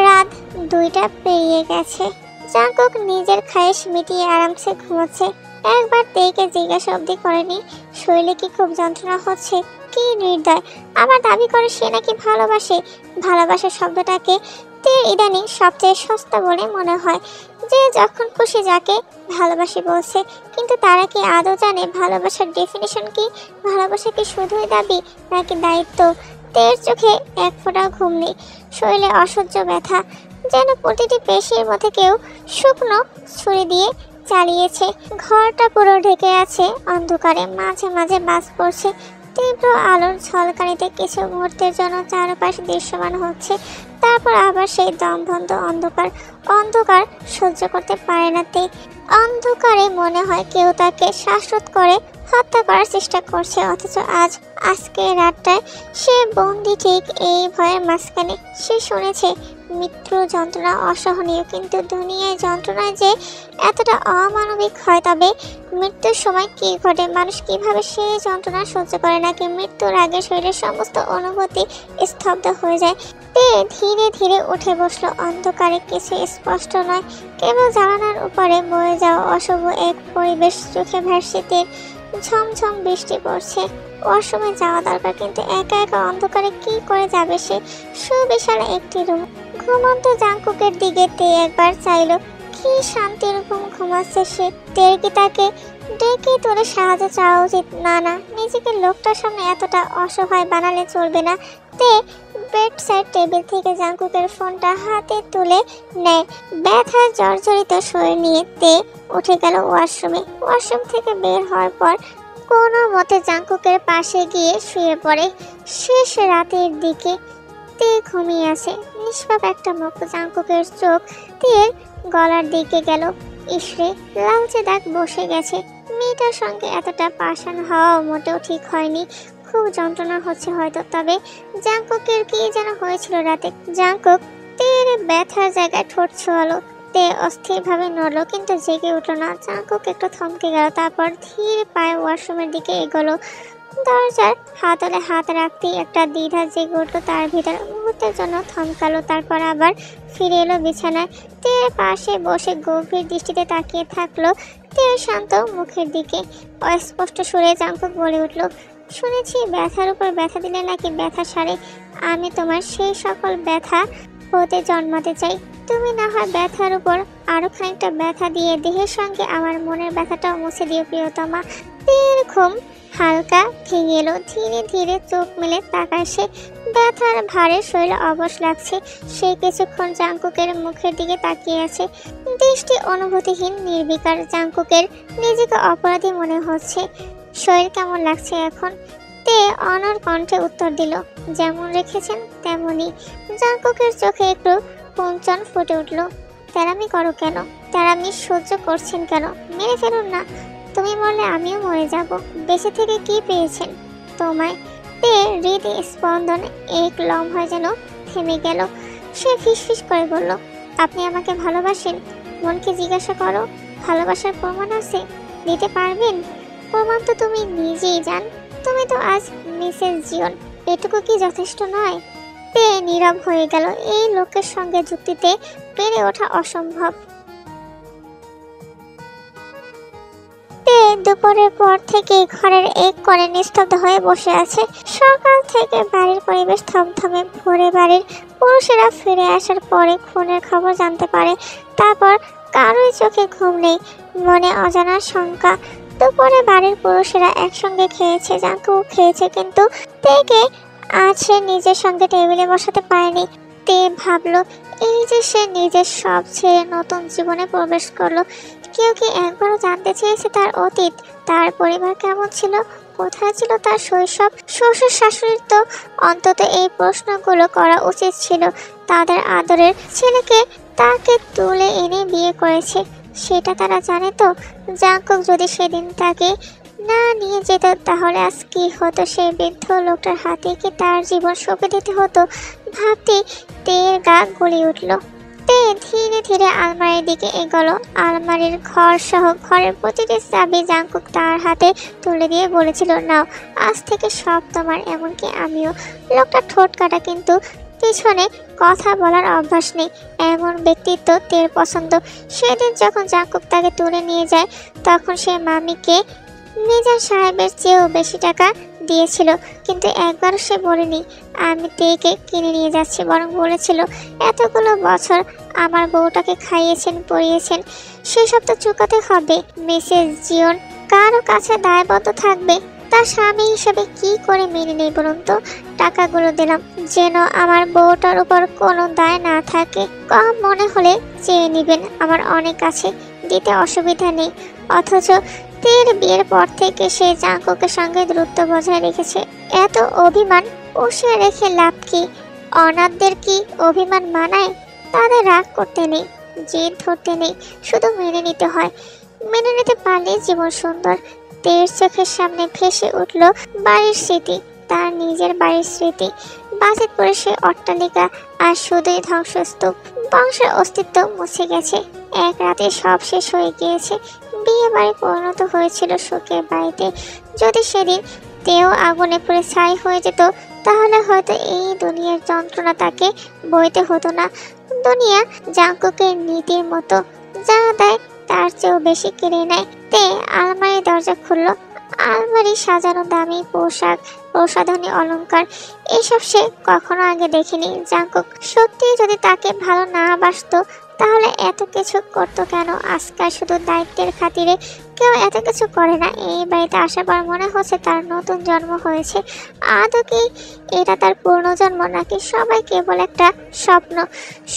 রাত 2টা পেরিয়ে গেছে। জাংকুক নিজের খায়েশ মিটিয়ে আরামসে ঘুমোচ্ছে। একবার তেকে জিজ্ঞাসা অবধি করেনি শরীরে কি খুব যন্ত্রণা হচ্ছে? কি নির্দয়, আবার দাবি করে সে নাকি ভালোবাসে। ভালোবাসা শব্দটাকে তে ইদানিং সবচেয়ে সস্তা বলে মনে হয়। যে যখন খুশি যাকে ভালোবাসি বলছে, কিন্তু তারা কি আদৌ জানে ভালোবাসার ডেফিনিশন কি? ভালোবাসা কি শুধুই দাবি নাকি দায়িত্ব? তের চোখে এক ফোঁটা ঘুম নেই, শরীরে অসহ্য ব্যথা, যেন প্রতিটি পেশির মধ্যে কেউ শুকনো ছুরি দিয়ে চালিয়েছে। ঘরটা পুরো ঢেকে আছে অন্ধকারে, মাঝে মাঝে বাজ পড়ছে তীব্র আলোর ঝলকানিতে। কিছু মুহূর্তের জন্য চারপাশ দৃশ্যমান হচ্ছে, তারপর আবার সেই দমবন্ধ অন্ধকার। অন্ধকার সহ্য করতে পারে না তে। অন্ধকারে মনে হয় কেউ তাকে শ্বাসরোধ করে হত্যা করার চেষ্টা করছে, অথচ আজকে রাতটায় সে বন্দি ঠিক এই ভয়ের মাঝখানে। সে শুনেছে মৃত্যু যন্ত্রণা অসহনীয়, কিন্তু দুনিয়ায় যন্ত্রণায় যে এতটা অমানবিক হয়, তবে মৃত্যুর সময় কি ঘটে? মানুষ কিভাবে সেই যন্ত্রণা সহ্য করে? নাকি মৃত্যুর আগে শরীরের সমস্ত অনুভূতি স্তব্ধ হয়ে যায়? তে ধীরে ধীরে উঠে বসলো। অন্ধকারে কিছু স্পষ্ট নয়, কেবল জানালার উপরে বয়ে যাওয়া অশুভ এক পরিবেশ। চোখে ভাসছে তীর, ঝমঝম বৃষ্টি পড়ছে। ওয়াশরুমে যাওয়া দরকার, কিন্তু একা একা অন্ধকারে কি করে যাবে সে? সুবিশাল একটি রুম। ঘুমন্ত জাঙ্কুকের দিকে তে একবার চাইলো। কি শান্তির ঘুম ঘুমাচ্ছে সে। তের কি তাকে ডেকে তোলে সাহায্য চাওয়া উচিত? না না, নিজেকে লোকটার সামনে এতটা অসহায় বানালে চলবে না। তে বেড সাইড টেবিল থেকে জাঙ্কুকের ফোনটা হাতে তুলে নেয়। ব্যথা জর্জরিত শরীর নিয়ে তে উঠে গেল ওয়াশরুমে। ওয়াশরুম থেকে বের হওয়ার পর কোনো মতে জাঙ্কুকের পাশে গিয়ে শুয়ে পড়ে। শেষ রাতের দিকে তে ঘুমিয়ে আছে, নিষ্পাপ একটা মুখ। জাঙ্কুকের চোখ তীর গলার দিকে গেল। ইসরে, লালচে দাগ বসে গেছে। মেয়েটার সঙ্গে এতটা পাষাণ হওয়া মোটেও ঠিক হয়নি। খুব যন্ত্রণা হচ্ছে হয়তো। তবে জাঙ্কুকের কি যেন হয়েছিল রাতে? জাঙ্কুক তীর ব্যথার জায়গায় ঠোঁট ছোঁয়ালো। তে অস্থিরভাবে নড়ল, কিন্তু জেগে উঠল না। জাঙ্কুক একটু থমকে গেল, তারপর ধীর পায়ে ওয়াশরুমের দিকে এগোলো। দরজার হাতলে হাত রাখতেই একটা দ্বিধা জেগে উঠল তার ভিতর। মুহূর্তের জন্য থমকালো, তারপর আবার ফিরে এলো বিছানায়। তের পাশে বসে গভীর দৃষ্টিতে তাকিয়ে থাকলো তের শান্ত মুখের দিকে। অস্পষ্ট সুরে জাঙ্কুক বলে উঠল, শুনেছি ব্যথার উপর ব্যথা দিলে নাকি ব্যথা সারে। আমি তোমার সেই সকল ব্যথা হতে জন্মাতে চাই। তুমি না হয় ব্যথার উপর আরো খানিকটা ব্যথা দিয়ে দেহের সঙ্গে আমার মনের ব্যথাটাও মুছে দিও প্রিয়তমা। তীর ঘুম হালকা ভেঙে এলো। ধীরে ধীরে চোখ মেলে তাকায় সে। ব্যথার ভারে শরীরে অবশ লাগছে। সে কিছুক্ষণ জাঙ্কুকের মুখের দিকে তাকিয়ে আছে, দৃষ্টি অনুভূতিহীন, নির্বিকার। জাঙ্কুকের নিজেকে অপরাধী মনে হচ্ছে। শরীর কেমন লাগছে এখন? তে অনর কণ্ঠে উত্তর দিল, যেমন রেখেছেন তেমনই। জাঙ্কুকের চোখে একটু কুঞ্চন ফুটে উঠল। তেরামি করো কেন? তেরামি সহ্য করছেন কেন? মেরে ফেলুন না। তুমি মরলে আমিও মরে যাব। বেঁচে থেকে কি পেয়েছেন? তোমায়। তে হৃদয় স্পন্দন এক লম্হায় যেন থেমে গেল। সে ফিসফিস করে বলল, আপনি আমাকে ভালোবাসেন? মনকে জিজ্ঞাসা করো, ভালোবাসার প্রমাণ আছে? দিতে পারবেন? প্রমাণ তো তুমি নিজেই জান। তুমি তো আজ মিসেস জিওন। এটুকু কি যথেষ্ট নয়? তে নীরব হয়ে গেল। এই লোকের সঙ্গে যুক্তিতে পেরে ওঠা অসম্ভব। তে দুপুরের পর থেকে ঘরের এক কোণে নিস্তব্ধ হয়ে বসে আছে। সকাল থেকে বাড়ির পরিবেশ থমথমে। ভোরে বাড়ির পুরুষেরা ফিরে আসার পরে খুনের খবর জানতে পারে। তারপর কারোই চোখে ঘুম নেই, মনে অজানা শঙ্কা। দুপুরে বাড়ির পুরুষেরা একসঙ্গে খেয়েছে, জাঙ্কুক খেয়েছে, কিন্তু তেকে আজ সে নিজের সঙ্গে টেবিলে বসাতে পারেনি। তে ভাবলো, এই যে সে নিজের সব ছেড়ে নতুন জীবনে প্রবেশ করলো। কেউ কি একবারও জানতে চেয়েছে তার অতীত? তার পরিবার কেমন ছিল? কোথায় ছিল তার শৈশব? শ্বশুর শাশুড়ির তো অন্তত এই প্রশ্নগুলো করা উচিত ছিল। তাদের আদরের ছেলেকে তাকে তুলে এনে বিয়ে করেছে, সেটা তারা জানে তো? জাঙ্কুক যদি সেদিন তাকে না নিয়ে যেত, তাহলে আজ কি হতো? সেই বৃদ্ধ লোকটার হাতে কি তার জীবন সঁপে দিতে হতো? ভাবতে তের গা গলে উঠল। তে ধীরে ধীরে আলমারির দিকে এগোলো। আলমারির ঘর সহ ঘরের প্রতিটি চাবি জাঙ্কুক তার হাতে তুলে দিয়ে বলেছিল, নাও, আজ থেকে সব তোমার, এমনকি আমিও। লোকটা ঠোঁট কাটা, কিন্তু পিছনে কথা বলার অভ্যাস নেই। এমন ব্যক্তিত্ব তের পছন্দ। সেদিন যখন জাঙ্কুক তাকে তুলে নিয়ে যায়, তখন সে মিজান সাহেবের চেয়েও বেশি টাকা দিয়েছিল, কিন্তু একবার সে বলেনি আমি তেকে কিনে নিয়ে যাচ্ছি, বরং বলেছিল এতগুলো বছর আমার বউটাকে খাইয়েছেন পরিয়েছেন, সেসব তো চুকাতে হবে। মিসেস জিওন কারো কাছে দায়বদ্ধ থাকবে? তার স্বামী হিসেবে কি করে মেনে নেই বলুন তো? টাকাগুলো দিলাম যেন আমার বউটার উপর কোনো দায় না থাকে। কম মনে হলে চেয়ে নেবেন, আমার অনেক আছে, দিতে অসুবিধা নেই। অথচ তের বিয়ের পর থেকে সে জাঙ্কুকের সঙ্গে দূরত্ব বজায় রেখেছে। এত অভিমান পুষিয়ে রেখে লাভ কি? অনাথদের কি অভিমান মানায়? তাদের রাগ করতে নেই, জেদ ধরতে নেই, শুধু মেনে নিতে হয়। মেনে নিতে পারলে জীবন সুন্দর। তের চোখের সামনে ভেসে উঠল বাড়ির স্মৃতি, তার নিজের বাড়ির স্মৃতি। বাজিতপুরে সে অট্টালিকা আর শুধুই ধ্বংসস্তূপ। বংশের অস্তিত্ব মুছে গেছে, এক রাতে সব শেষ হয়ে গিয়েছে। বিয়ে বাড়ি পরিণত হয়েছিল সুখের বাড়িতে। যদি সেদিন তেও আগুনে পুড়ে ছাই হয়ে যেত, তাহলে হয়তো এই দুনিয়ার যন্ত্রণা তাকে বইতে হতো না। দুনিয়া জাঙ্কুকের নীতির মতো, যা দেয় তার চেয়েও বেশি কেড়ে নেয়। তে আলমারি দরজা খুলল। আলমারি সাজানো দামি পোশাক, প্রসাধনী, অলংকার, এসব সে কখনো আগে দেখেনি। জাঙ্কুক সত্যি যদি তাকে ভালো না বাসতো তাহলে এত কিছু করতো কেন? আজকাল শুধু দায়িত্বের খাতিরে কেউ এত কিছু করে না। এই বাড়িতে আসার পর মনে হচ্ছে তার নতুন জন্ম হয়েছে। আদৌ কি এটা তার পূর্ণজন্ম, নাকি সবাই কেবল একটা স্বপ্ন?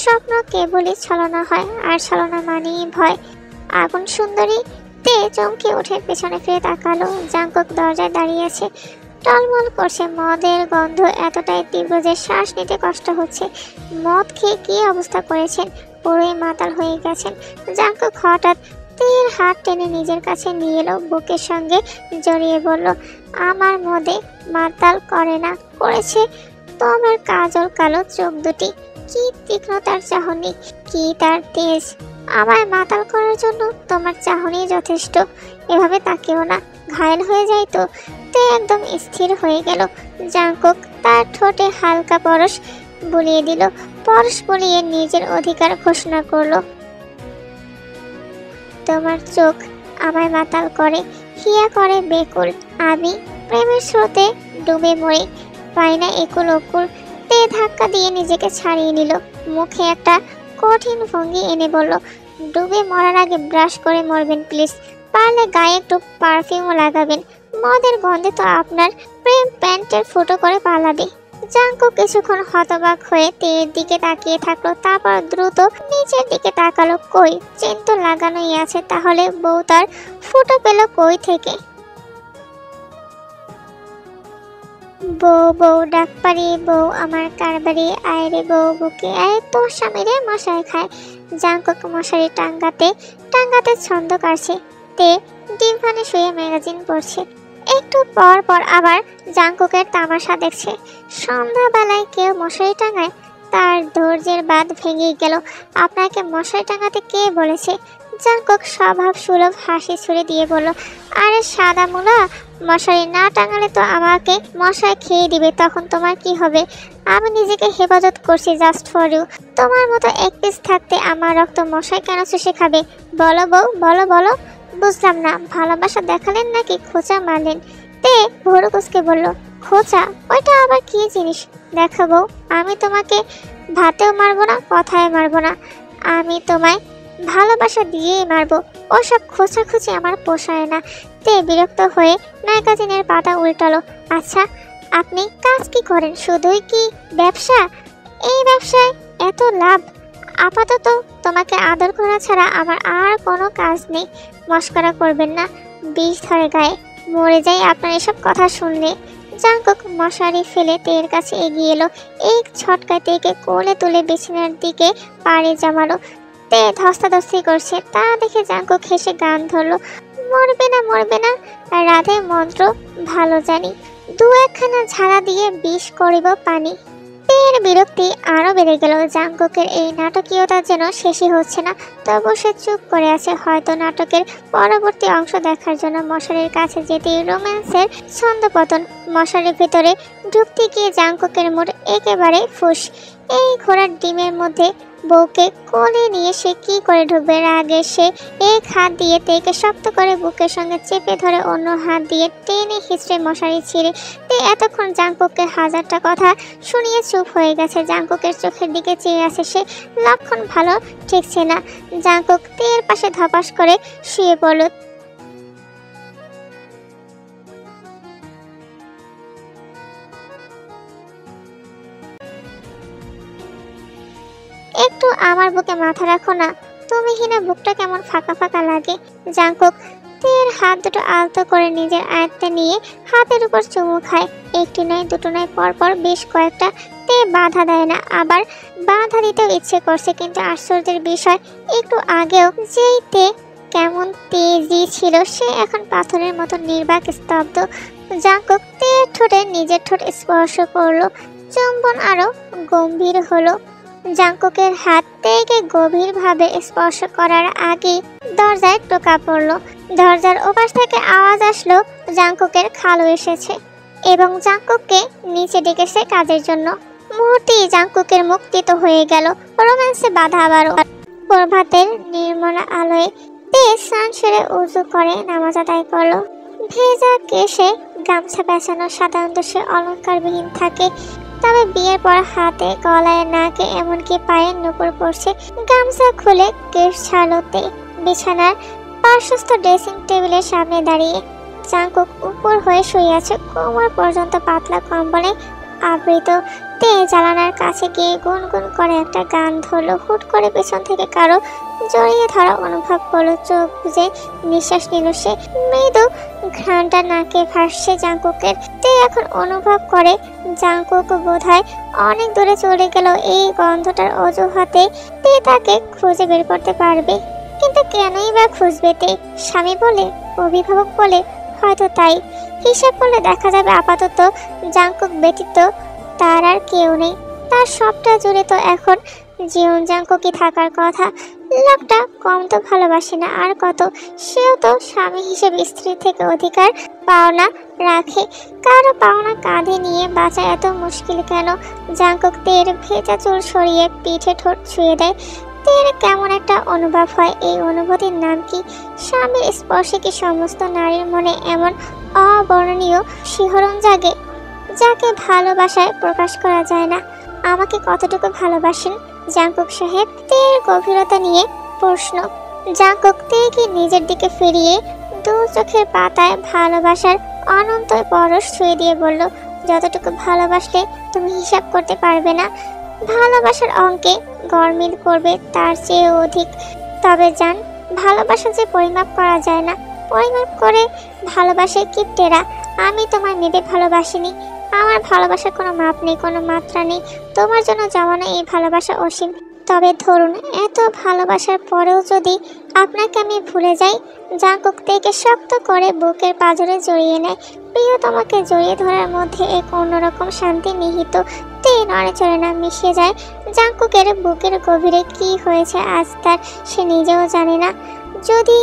স্বপ্ন কেবলই ছলনা হয়, আর ছলনা মানেই ভয়। আগুন সুন্দরী তে চমকে উঠে পেছনে ফিরে তাকালো। জাঙ্কুক দরজায় দাঁড়িয়েছে, টলমল করছে। মদের গন্ধ এতটাই তীব্র যে শ্বাস নিতে কষ্ট হচ্ছে। মদ খেয়ে কি অবস্থা করেছেন, পুরোই মাতাল হয়ে গেছেন। জাঙ্কুক হঠাৎ তের হাত টেনে নিজের কাছে নিয়ে এলো, বুকের সঙ্গে জড়িয়ে বলল, আমার মদে মাতাল করে না, করেছে তোমার কাজল কালো চোখ দুটি। কি তীক্ষ্ণতার চাহনি, কি তার তেজ! আমায় মাতাল করার জন্য তোমার চাহনি যথেষ্ট। এভাবে তাকেও না, ঘায়েল হয়ে যায় তো। তে একদম স্থির হয়ে গেল। জাঙ্কুক তার ঠোঁটে হালকা পরশ বুলিয়ে দিল। পরশ বুলিয়ে নিজের অধিকার ঘোষণা করলো, তোমার চোখ আমায় মাতাল করে, হিয়া করে বেকুল। আমি প্রেমের স্রোতে ডুবে মরি, পাই না একুল ওকুল। তে ধাক্কা দিয়ে নিজেকে ছাড়িয়ে নিল। মুখে একটা কঠিন ভঙ্গি এনে বলল, ডুবে মরার আগে ব্রাশ করে মরবেন প্লিজ। পারলে গায়ে একটু পারফিউমও লাগাবেন। মদের গন্ধে তো আপনার প্রেম প্যান্টের ফুটো করে পালাবে। জাঙ্কুক কিছুক্ষণ হতবাক হয়ে তের দিকে তাকিয়ে থাকলো, তারপর দ্রুত নিচের দিকে তাকালো। কই, চেন তো লাগানোই আছে, তাহলে বউ তার ফুটো পেল কই থেকে? বউ বউ ডাক পারি, বউ আমার কারবারি, আয় রে বউ বুকে আয়, তোর স্বামীরে মশাই খায়। জাঙ্কুক মশারি টাঙ্গাতে টাঙ্গাতে ছন্দ কাটছে। তে ডিভানে শুয়ে ম্যাগাজিন পড়ছে। একটু পর পর আবার জাঙ্কুকের তামাশা দেখছে। সন্ধ্যাবেলায় কেউ মশারি টাঙায়? তার ধৈর্যের বাঁধ ভেঙে গেল। আপনাকে মশারি টাঙাতে কে বলেছে? জাঙ্কুক স্বভাব সুলভ হাসি ছুড়ে দিয়ে বলল, আরে সাদা মুলা, মশারি না টাঙালে তো আমাকে মশায় খেয়ে দিবে, তখন তোমার কি হবে? আমি নিজেকে হেফাজত করছি জাস্ট ফর ইউ। তোমার মতো এক পিস থাকতে আমার রক্ত মশাই কেন চুষে খাবে? বলো বউ, বলো বলো। বুঝলাম না, ভালোবাসা দেখালেন নাকি খোঁচা মারলেন? তে ভোরু কুসকে বলল, খোঁচা? ওইটা আবার কি জিনিস? দেখাবো, আমি তোমাকে ভাতেও মারবো না, কথায় মারবো না, আমি তোমায় ভালোবাসা দিয়েই মারবো। ওসব খোঁচাখুচি আমার পোষায় না। তে বিরক্ত হয়ে ম্যাগাজিনের পাতা উল্টালো। আচ্ছা, আপনি কাজ কি করেন? শুধুই কি ব্যবসা? এই ব্যবসায় এত লাভ? আপাতত তোমাকে আদর করা ছাড়া আমার আর কোনো কাজ নেই। মস্করা করবেন না, বিষ ধরে গায়ে, মরে যাই আপনার এসব কথা শুনলে। জাঙ্কুক মশারি ফেলে তের কাছে এগিয়ে এলো। এক ছটকায় তেকে কোলে তুলে বিছানার দিকে পাড়ে জমালো। তে ধস্তাধস্তি করছে, তা দেখে জাঙ্কুক হেসে গান ধরলো, মরবে না মরবে না, রাধে মন্ত্র ভালো জানি, দু একখানা ঝাড়া দিয়ে বিষ করিব পানি। তের বিরক্তি আরো বেড়ে গেল। জাঙ্কুকের এই নাটকীয়তা যেন শেষই হচ্ছে না। তবু সে চুপ করে আছে, হয়তো নাটকের পরবর্তী অংশ দেখার জন্য। মশারির কাছে যেতেই রোম্যান্সের ছন্দপতন। মশারির ভিতরে ঢুকতে গিয়ে জাঙ্কুকের মুড একেবারে ফুস। এই ঘোড়ার ডিমের মধ্যে বউকে কোলে নিয়ে সে কি করে ঢুকবে। রাগে সে এক হাত দিয়ে তেকে শক্ত করে বুকের সঙ্গে চেপে ধরে, অন্য হাত দিয়ে টেনে হিচড়ে মশারি ছিঁড়ে। তে এতক্ষণ জাংকুককে হাজারটা কথা শুনিয়ে চুপ হয়ে গেছে। জাংকুকের চোখের দিকে চেয়ে আছে সে, লক্ষণ ভালো ঠেকছে না। জাংকুক তের পাশে ধপাস করে শুয়ে পড়ল। একটু আমার বুকে মাথা রাখো না, তুমি হিনা বুকটা কেমন ফাঁকা ফাঁকা লাগে। জাংকুক তের হাত দুটো আলতো করে নিজের আয়ত্তে নিয়ে হাতের উপর চুমু খায়। একটি নয় দুটো নয়, পরপর বেশ কয়েকটা। তে বাধা দেয় না, আবার বাধা দিতেও ইচ্ছে করছে, কিন্তু আশ্চর্যের বিষয় একটু আগেও যেই তে কেমন তেজি ছিল, সে এখন পাথরের মতো নির্বাক স্তব্ধ। জাংকুক তের ঠোঁটে নিজের ঠোঁট স্পর্শ করলো, চুম্বন আরো গম্ভীর হলো। জাংকুকের হাত থেকে গভীরভাবে স্পর্শ করার আগে দরজায় টোকা পড়লো। দরজার ওপাশ থেকে আওয়াজ আসলো জাংকুকের খালু এসেছে এবং জাংকুককে নিচে ডেকেছে কাজের জন্য। মুহূর্তেই জাংকুকের মুখ তিত হয়ে গেল। রোম্যান্সে বাধা আবারও। প্রভাতের নির্মলা আলোয় তে স্নান সেরে উজু করে নামাজ আদায় করলো। ভেজা কেশে গামছা পেঁচানো সাধারণত সে অলঙ্কারবিহীন থাকে, তবে বিয়ের পর হাতে গলায় নাকে এমনকি পায়ে নুপুর পড়ছে। গামছা খুলে কেশ ছাড়তে বিছানার পার্শ্বস্থ ড্রেসিং টেবিলের সামনে দাঁড়িয়ে। জাংকুক উপর হয়ে শুয়ে আছে, কোমর পর্যন্ত পাতলা কম্বলে আবৃত। তে জানালার কাছে গিয়ে গুনগুন করে একটা গান ধরলো। হুট করে পেছন থেকে কারো জড়িয়ে ধরা অনুভব করলো। চোখ বুজে নিঃশ্বাস নিল সে। মৃদু ঘ্রাণটা নাকে ভাসছে জাংকুকের। তে এখন অনুভব করে জাংকুক বোধহয় অনেক দূরে চলে গেল। এই গন্ধটার অজুহাতে তে তাকে খুঁজে বের করতে পারবে, কিন্তু কেনই বা খুঁজবে তে? স্বামী বলে, অভিভাবক বলে? হয়তো তাই। হিসাব করলে দেখা যাবে আপাতত জাংকুক ব্যতীত তার আর কেউ নেই। তার সবটা জুড়ে তো এখন জীবন জাংকুকই থাকার কথা। লোকটা কম তো ভালোবাসে না, আর কত। সেও তো স্বামী হিসেবে স্ত্রীর থেকে অধিকার পাওনা রাখে। কারো পাওনা কাঁধে নিয়ে বাঁচা এত মুশকিল কেন? জাংকুক তের ভেজা চুল সরিয়ে পিঠে ঠোঁট ছুঁয়ে দেয়। তের কেমন একটা অনুভব হয়। এই অনুভূতির নাম কি? স্বামীর স্পর্শে কি সমস্ত নারীর মনে এমন অবর্ণনীয় শিহরণ জাগে, যাকে ভালোবাসায় প্রকাশ করা যায় না? আমাকে কতটুকু ভালোবাসেন জাংকুক সাহেব? তের গভীরতা নিয়ে প্রশ্ন। জাংকুক তেকে নিজের দিকে ফিরিয়ে দু চোখের পাতায় ভালোবাসার অনন্ত পরশ ছুঁয়ে দিয়ে বলল, যতটুকু ভালোবাসলে তুমি হিসাব করতে পারবে না। ভালোবাসার অঙ্কে গরমিল করবে তার চেয়ে অধিক। তবে জান, ভালোবাসা যে পরিমাপ করা যায় না। পরিমাপ করে ভালোবাসে কিপ্টেরা। আমি তোমার মেয়েদের ভালোবাসিনি। আমার ভালোবাসার কোনো মাপ নেই, কোনো মাত্রা নেই। তোমার জন্য জমানো এই ভালোবাসা অসীম। তবে ধরুন, এত ভালোবাসার পরেও যদি আপনাকে আমি ভুলে যাই। জাংকুক থেকে শক্ত করে বুকের পাঁজরে জড়িয়ে নেয়। প্রিয়তমাকে জড়িয়ে ধরার মধ্যে এক অন্যরকম শান্তি নিহিত। তে নড়ে চড়ে না, মিশে যায় জাংকুকের বুকের গভীরে। কি হয়েছে আজ তার, সে নিজেও জানে না। যদি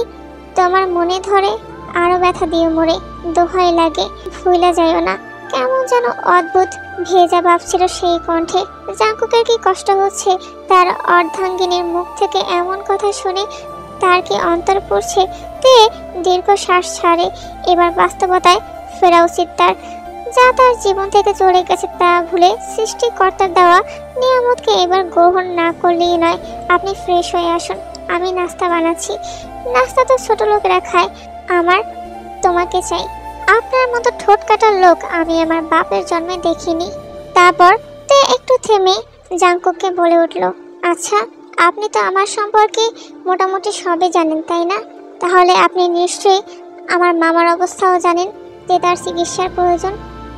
তোমার মনে ধরে আরো ব্যথা দিয়ে মরে, দোহাই লাগে ভুলে যাইও না। কেমন যেন অদ্ভুত ভেজা ভাব ছিল সেই কণ্ঠে। জাংকুকের কি কষ্ট হচ্ছে তার অর্ধাঙ্গিনীর মুখ থেকে এমন কথা শুনে? তার কি অন্তর পড়ছে? তে দীর্ঘ শ্বাস ছাড়ে। এবার বাস্তবতায় ফেরা উচিত তার। যা তার জীবন থেকে চলে গেছে তা ভুলে সৃষ্টিকর্তার দেওয়া নিয়ামতকে এবার গ্রহণ না করলেই নয়। আপনি ফ্রেশ হয়ে আসুন, আমি নাস্তা বানাচ্ছি। নাস্তা তো ছোট লোকেরা খায়, আমার তোমাকে চাই। আপনার মতো ঠোঁট কাটার লোক আমি আমার বাপের জন্মে দেখিনি। তারপর তে একটু থেমে জাংকুককে বলে উঠল, আচ্ছা, আপনি তো আমার সম্পর্কে মোটামুটি সবই জানেন, তাই না? তাহলে আপনি নিশ্চয়ই আমার মামার অবস্থাও জানেন, যে তার চিকিৎসার প্রয়োজন।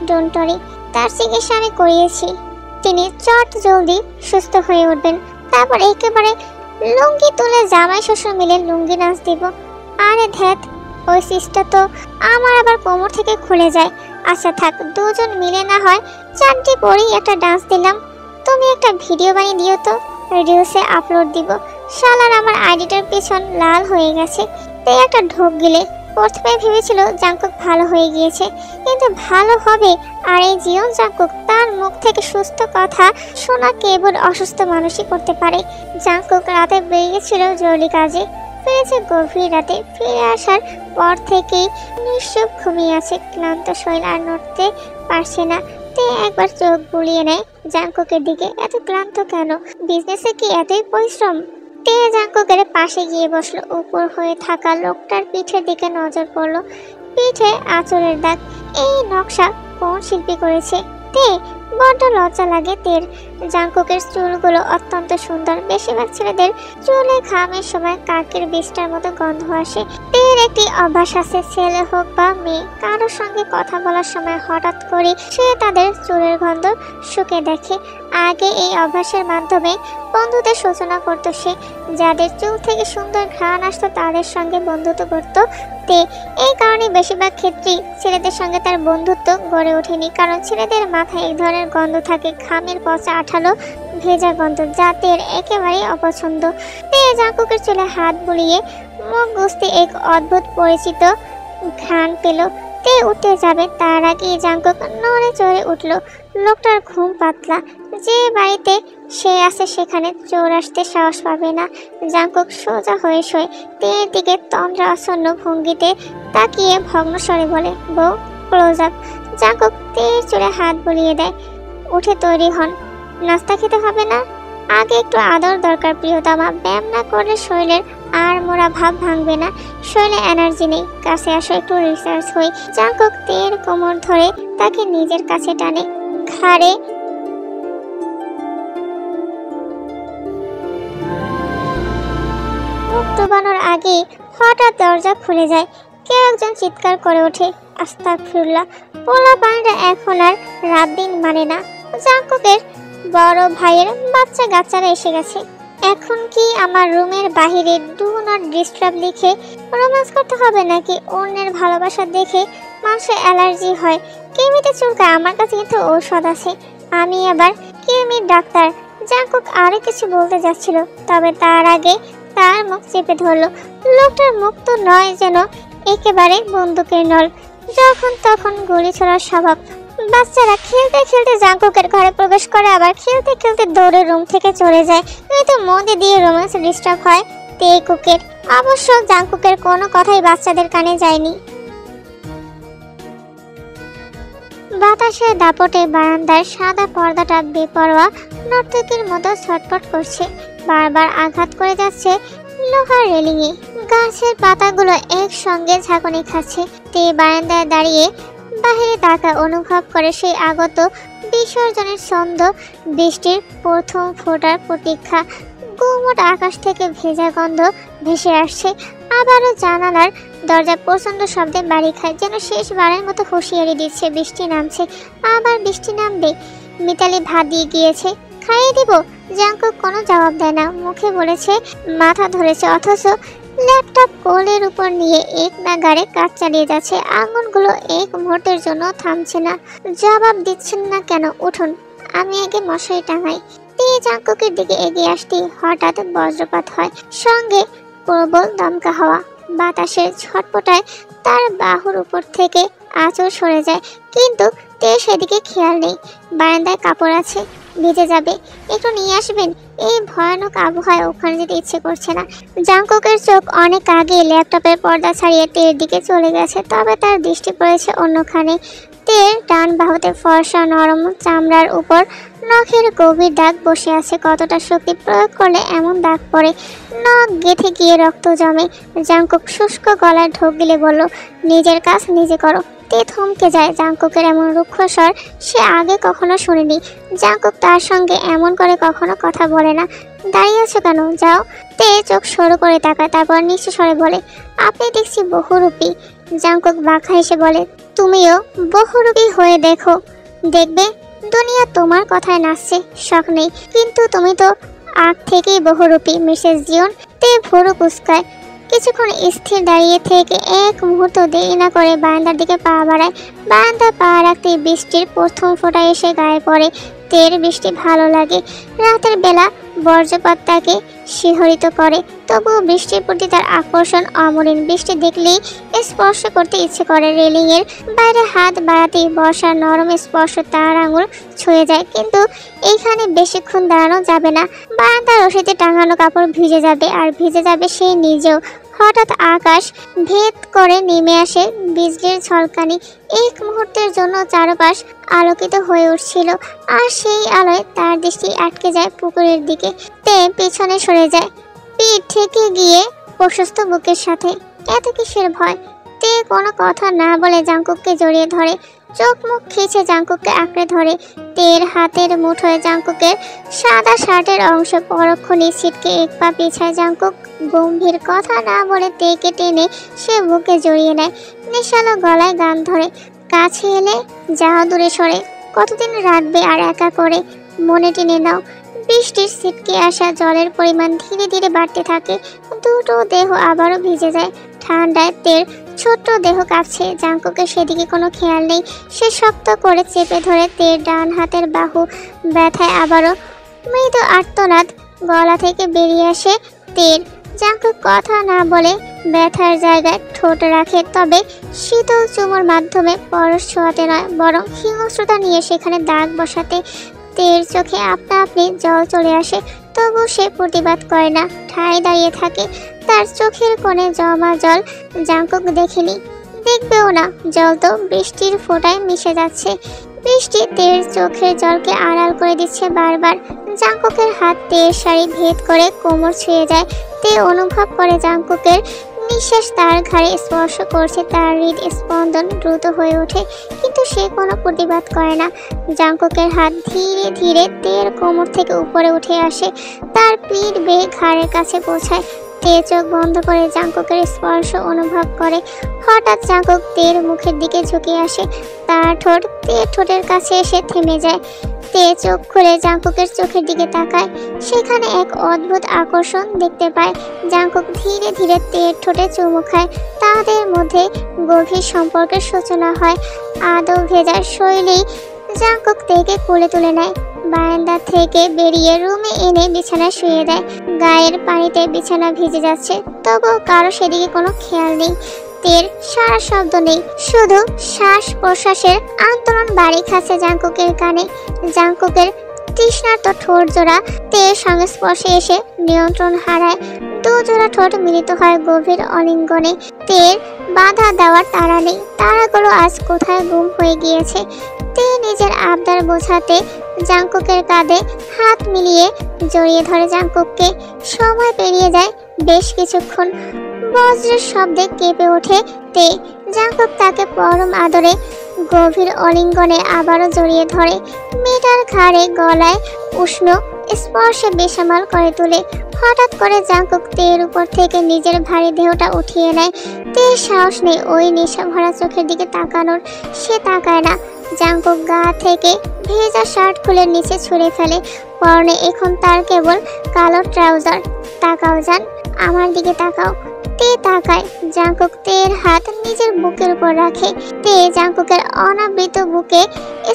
ডোন্ট ওয়ারি, তার চিকিৎসা আমি করিয়েছি। তিনি চট জলদি সুস্থ হয়ে উঠবেন। তারপর একেবারে লুঙ্গি তুলে জামাই শ্বশুর মিলে লুঙ্গি নাচ দিব। আরে ধ্যাত, ওই সিস্টা তো আমার আবার কোমর থেকে খুলে যায়। আচ্ছা থাক, দুজন মিলে না হয় চারটি পরেই একটা ডান্স দিলাম। তুমি একটা ভিডিও বানিয়ে দিও তো, রিলসে আপলোড দিব। শালার আমার আইডিটার পেছন লাল হয়ে গেছে। তাই একটা ঢোক গিলে প্রথমে ভেবেছিল জাংকুক ভালো হয়ে গিয়েছে, কিন্তু ভালো হবে আর এই জিয়ন জাংকুক তার মুখ থেকে সুস্থ কথা শোনা কেবল অসুস্থ মানুষই করতে পারে। জাংকুক রাতে বেরিয়েছিল জরুরি কাজে, ফিরেছে গভীর রাতে। ফিরে আসার পর থেকেই নিশ্চুপ ঘুমিয়ে আছে, ক্লান্ত শরীর আর নড়তে পারছে না। তে একবার চোখ বুলিয়ে নেয় জাংকুকের দিকে। এত ক্লান্ত কেন? বিজনেসে কি এতই পরিশ্রম? তে জাংকুকের পাশে গিয়ে বসলো। উপর হয়ে থাকা লোকটার পিঠের দিকে নজর পড়লো। পিঠে আঁচড়ের দাগ। এই নকশা কোন শিল্পী করেছে? তে বড্ড লজ্জা লাগে তের। জাংকুকের চুলগুলো অত্যন্ত সুন্দর। বেশিরভাগ ছেলেদের চুলে ঘামের সময় কাকের বিষটার মতো গন্ধ আসে। তের একটি অভ্যাস আছে, ছেলে হোক বা মেয়ে, কারোর সঙ্গে কথা বলার সময় হঠাৎ করে সে তাদের চুলের গন্ধ শুকে দেখে। আগে এই অভ্যাসের মাধ্যমে বন্ধুদের সূচনা করতো সে। যাদের চুল থেকে সুন্দর ঘ্রাণ আসতো তাদের সঙ্গে বন্ধুত্ব করতো তে। এই কারণে বেশিরভাগ ক্ষেত্রেই ছেলেদের সঙ্গে তার বন্ধুত্ব গড়ে ওঠেনি, কারণ ছেলেদের মাথায় এক ধরনের গন্ধ থাকে, ঘামের পচা আঠালো ভেজা গন্ধ, যা তের একেবারেই অপছন্দ। তে জাংকুকের চুলে হাত বুলিয়ে মুখ গুছতে এক অদ্ভুত পরিচিত ঘ্রাণ পেল। তে উঠতে যাবে তার আগে জাংকুক নড়ে চড়ে উঠল। লোকটার ঘুম পাতলা। যে বাড়িতে সে আছে সেখানে চোর আসতে সাহস পাবে না। জাংকুক সোজা হয়ে শোয়। তের দিকে তন্দ্রা আসন্ন ভঙ্গিতে তাকিয়ে ভগ্নস্বরে বলে, বউ ক্লোজ আপ। জাংকুক তের চুলে হাত বুলিয়ে দেয়। উঠে তৈরি হন, নাস্তা খেতে হবে না? আগে একটু আদর দরকার প্রিয়তমা। ব্যায়াম না করলে শরীরের আর মোরা ভাব ভাঙবে না। শরীরে এনার্জি নেই, কাছে আসো একটু রিসার্চ হই। জাংকুক তের কোমর ধরে তাকে নিজের কাছে টানে। ঘাড়ে মুখ ডোবানোর আগে হঠাৎ দরজা খুলে যায়। কেউ একজন চিৎকার করে ওঠে, আস্তাগফিরুল্লাহ। পোলা পানিটা এখন আর রাত দিন মানে না। জাংকুকের বড় ভাইয়ের বাচ্চা গাচ্চারা এসে গেছে। এখন কি আমার রুমের বাহিরে ডু নট ডিস্টার্ব লিখে রোম্যান্স করতে হবে নাকি? অন্যের ভালোবাসা দেখে মানুষের অ্যালার্জি হয়, কৃমিতে চুলকায়। আমার কাছে কিন্তু ঔষধ আছে, আমি আবার কৃমির ডাক্তার। জাংকুক আরো কিছু বলতে যাচ্ছিল, তবে তার আগে তার মুখ চেপে ধরলো। লোকটার মুখ তো নয় যেন একেবারে বন্দুকের নল, যখন তখন গুলি ছোড়ার স্বভাব। বাচ্চারা খেলতে খেলতে জাংকুকের ঘরে প্রবেশ করে, আবার খেলতে খেলতে দৌড়ে রুম থেকে চলে যায়। কিন্তু মধ্যে দিয়ে রোম্যান্স ডিস্টার্ব হয় তে কুকের। অবশ্য জাংকুকের কোনো কথাই বাচ্চাদের কানে যায়নি। বাতাসের দাপটে বারান্দার সাদা পর্দাটা বেপরোয়া নর্তকীর মতো ছটফট করছে, বারবার আঘাত করে যাচ্ছে লোহার রেলিংয়ে। গাছের পাতাগুলো একসঙ্গে ঝাঁকুনি খাচ্ছে। তে বারান্দায় দাঁড়িয়ে বাহিরে তাকা অনুভব করে সেই আগত বিসর্জনের ছন্দ, বৃষ্টির প্রথম ফোঁটার প্রতীক্ষা। গুমট আকাশ থেকে ভেজা গন্ধ ভেসে আসছে। আবারও জানালার দরজা প্রচণ্ড শব্দে বাড়ি খায়, যেন শেষবারের মতো হুঁশিয়ারি দিচ্ছে বৃষ্টি নামছে, আবার বৃষ্টি নামবে। মিতালি ভাত দিয়ে গিয়েছে, খাইয়ে দিব। জাংকুক কোনো জবাব দেয় না, মুখে বলেছে মাথা ধরেছে, অথচ ল্যাপটপ কোলের উপর নিয়ে এক নাগাড়ে কাজ চালিয়ে যাচ্ছে। আঙুলগুলো এক মুহূর্তের জন্য থামছে না। জবাব দিচ্ছেন না কেন? উঠুন, আমি আগে মশারি টাঙাই। দিয়ে জাংকুকের দিকে এগিয়ে আসতে হঠাৎ বজ্রপাত হয়, সঙ্গে প্রবল দমকা হাওয়া। বাতাসের ছটপটায় তার বাহুর উপর থেকে আঁচড় সরে যায়, কিন্তু তে সেদিকে খেয়াল নেই। বারান্দায় কাপড় আছে, ভিজে যাবে, একটু নিয়ে আসবেন? এই ভয়ানক আবহাওয়ায় ওখানে যেতে ইচ্ছে করছে না। জাংকুকের চোখ অনেক আগে ল্যাপটপের পর্দা ছাড়িয়ে তের দিকে চলে গেছে, তবে তার দৃষ্টি পড়েছে অন্যখানে। তের ডান বাহুতে ফর্সা নরম চামড়ার উপর নখের গভীর দাগ বসে আছে। কতটা শক্তি প্রয়োগ করলে এমন দাগ পড়ে? নখ গেঁথে গিয়ে রক্ত জমে। জাংকুক শুষ্ক গলায় ঢোক গিলে বলল, নিজের কাজ নিজে করো। তে থমকে যায়। জাংকুকের এমন রুক্ষ স্বর সে আগে কখনো শুনেনি। জাংকুক তার সঙ্গে এমন করে কখনো কথা বলে না। দাঁড়িয়ে আছো কেন? যাও। তে চোখ সরু করে তাকায়, তারপর নিচু স্বরে বলে, আপনি দেখছি বহুরূপী। জাংকুক বাঁকা হেসে বলে, তুমিও বহুরূপী হয়ে দেখো, দেখবে দুনিয়া তোমার কথায় নাচছে। শখ নেই, কিন্তু তুমি তো আগ থেকেই বহুরূপী মিসেস জিয়ন। তে ভুরু কুঁচকায়, কিছুক্ষণ স্থির দাঁড়িয়ে থেকে এক মুহূর্ত দেরি না করে বারান্দার দিকে পা বাড়ায়। বারান্দায় পা রাখতে বৃষ্টির প্রথম ফোঁটা এসে গায়ে পড়ে। তের বৃষ্টি ভালো লাগে। রাতের বেলা বজ্রপাত তাকে শিহরিত করে। তবুও বৃষ্টির প্রতি তার আকর্ষণ অমলিন। বৃষ্টি দেখলেই স্পর্শ করতে ইচ্ছে করে। রেলিং এর বাইরে হাত বাড়াতেই বর্ষার নরম স্পর্শ তার আঙুল ছুঁয়ে যায়। কিন্তু এইখানে বেশিক্ষণ দাঁড়ানো যাবে না। বারান্দার রশিতে টাঙানো কাপড় ভিজে যাবে, আর ভিজে যাবে সে নিজেও। হঠাৎ আকাশ ভেদ করে নেমে আসে বিজলির ঝলকানি। এক মুহূর্তের জন্য চারপাশ আলোকিত হয়ে উঠছিল, আর সেই আলোয় তার দৃষ্টি আটকে যায় পুকুরের দিকে। তে পিছনে সরে যায়, পিঠ ঠেকে গিয়ে প্রশস্ত বুকের সাথে। এত কিসের ভয়? তে কোনো কথা না বলে জাংকুককে জড়িয়ে ধরে, চোখ মুখ খিচে জাংকুককে আঁকড়ে ধরে। তের হাতের মুঠোয় জাংকুকের সাদা শার্টের অংশ পরক্ষণে ছিটকে এক পা পিছায়। জাংকুক গম্ভীর, কথা না বলে তেকে টেনে সে বুকে জড়িয়ে নেয়। নেশালো গলায় গান ধরে, কাছে এলে যাও, দূরে সরে, কতদিন রাখবে আর একা করে, মনে টেনে নাও। বৃষ্টির ছিটকে আসা জলের পরিমাণ ধীরে ধীরে বাড়তে থাকে। দুটো দেহ আবারও ভিজে যায় ঠান্ডায়। তের ছোট্ট দেহ কাঁপছে, জাংকুকের সেদিকে কোনো খেয়াল নেই। সে শক্ত করে চেপে ধরে তের ডান হাতের বাহু। ব্যথায় আবারও মৃদু আর্তনাদ গলা থেকে বেরিয়ে আসে তের। জাংকুক কথা না বলে ব্যথার জায়গায় ঠোঁট রাখে, তবে শীতল চুমুর মাধ্যমে পরশ ছোঁয়াতে নয়, বরং হিংস্রতা নিয়ে সেখানে দাগ বসাতে। তের চোখে আপনা আপনি জল চলে আসে, তবু সে প্রতিবাদ করে না, ঠায় দাঁড়িয়ে থাকে। তার চোখের কোণে জমা জল জাংকুক দেখেনি, দেখবেও না। জল তো বৃষ্টির ফোঁটায় মিশে যাচ্ছে। বৃষ্টি তের চোখের জলকে আড়াল করে দিচ্ছে বারবার। জাংকুকের হাত তের শাড়ি ভেদ করে কোমর ছুঁয়ে যায়। তে অনুভব করে জাংকুকের নিঃশ্বাস তার ঘাড়ে স্পর্শ করছে। তার হৃদস্পন্দন দ্রুত হয়ে ওঠে, কিন্তু সে কোনো প্রতিবাদ করে না। জাংকুকের হাত ধীরে ধীরে তের কোমর থেকে উপরে উঠে আসে, তার পিঠ বেয়ে ঘাড়ের কাছে পৌঁছায়। তে চোখ বন্ধ করে জাংকুকের স্পর্শ অনুভব করে। হঠাৎ জাংকুক তের মুখের দিকে ঝুঁকে আসে, তার ঠোঁট তের ঠোঁটের কাছে এসে থেমে যায়। তে চোখ খুলে জাংকুকের চোখের দিকে তাকায়, সেখানে এক অদ্ভুত আকর্ষণ দেখতে পায়। জাংকুক ধীরে ধীরে তের ঠোঁটে চুমু খায়, তাদের মধ্যে গভীর সম্পর্কের সূচনা হয়। আদৌ ভেজা শৈলী জাংকুক তেকে কোলে তুলে নেয়, বারান্দা থেকে বেরিয়ে রুমে এনে বিছানায় শুয়ে দেয়। গায়ের পানিতে বিছানা ভিজে যাচ্ছে, তবুও কারো সেদিকে কোনো খেয়াল নেই। তের সারা শব্দ নেই, শুধু শ্বাস প্রশ্বাসের আন্দোলন বাড়ি খাচ্ছে জাংকুকের কানে। জাংকুকের তৃষ্ণার্ত ঠোঁট জোড়া তের সংস্পর্শে এসে নিয়ন্ত্রণ হারায়। দুজোড়া ঠোঁট মিলিত হয় গভীর অলিঙ্গনে। তের বাধা দেওয়ার তাড়া নেই, তারাগুলো আজ কোথায় গুম হয়ে গিয়েছে। তে নিজের আবদার বোঝাতে জাংকুকের কাঁধে হাত মিলিয়ে জড়িয়ে ধরে জাংকুককে। সময় পেরিয়ে যায় বেশ কিছুক্ষণ। বজ্রের শব্দে কেঁপে ওঠে তে। জাংকুক তাকে পরম আদরে গভীর অলিঙ্গনে আবারও জড়িয়ে ধরে। মেয়েটার ঘাড়ে গলায় উষ্ণ স্পর্শে বেসামাল করে তোলে। হঠাৎ করে জাংকুক তের উপর থেকে নিজের ভারী দেহটা উঠিয়ে নেয়। তের সাহস নেই ওই নেশা ভরা চোখের দিকে তাকানোর। সে তাকায় না। জাংকুক গা থেকে ভেজা শার্ট খুলে নিচে ছুঁড়ে ফেলে। পরনে এখন তার কেবল কালো ট্রাউজার। তাকাও জান, আমার দিকে তাকাও। তে তাকায়। জাংকুক তের হাত নিজের বুকের উপর রাখে। তে জাংকুকের অনাবৃত বুকে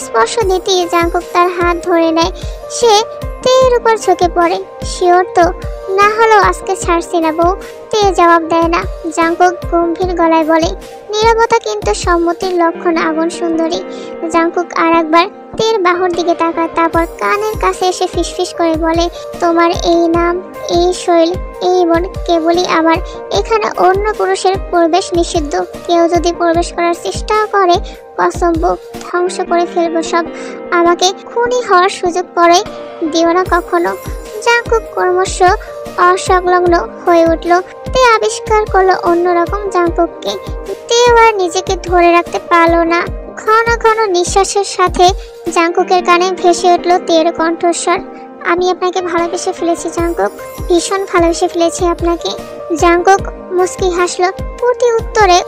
স্পর্শ দিতেই জাংকুক তার হাত ধরে নেয়। সে তের উপর ঝুঁকে পড়ে। শিওর তো? না হলেও আজকে ছাড়ছি না বউ। তে জবাব দেয় না। জাংকুক গম্ভীর গলায় বলে, নীরবতা কিন্তু সম্মতির লক্ষণ আগুন সুন্দরী। জাংকুক আর একবার তের বাহুর দিকে তাকায়, তারপর কানের কাছে এসে ফিসফিস করে বলে, তোমার এই নাম, এই শৈল, এই মন কেবলই আমার। এখানে অন্য পুরুষের প্রবেশ নিষিদ্ধ। কেউ যদি প্রবেশ করার চেষ্টা করে, কসম বুক ধ্বংস করে ফেলবো সব। আমাকে খুনি হওয়ার সুযোগ করে দিও না কখনো। জাংকুক ক্রমশ অসংলগ্ন হয়ে উঠল। তে আবিষ্কার করলো অন্যরকম জাংকুককে। তেও আর নিজেকে ধরে রাখতে পারলো না। ঘন ঘন নিঃশ্বাসের সাথে জাংকুকের কানে ভেসে উঠল তের কণ্ঠস্বর, আমি আপনাকে ভালোবেসে ফেলেছি জাংকুক, ভীষণ ভালোবেসে ফেলেছি আপনাকে। জাংকুক মুস্কি হাসলো, প্রতি উত্তরে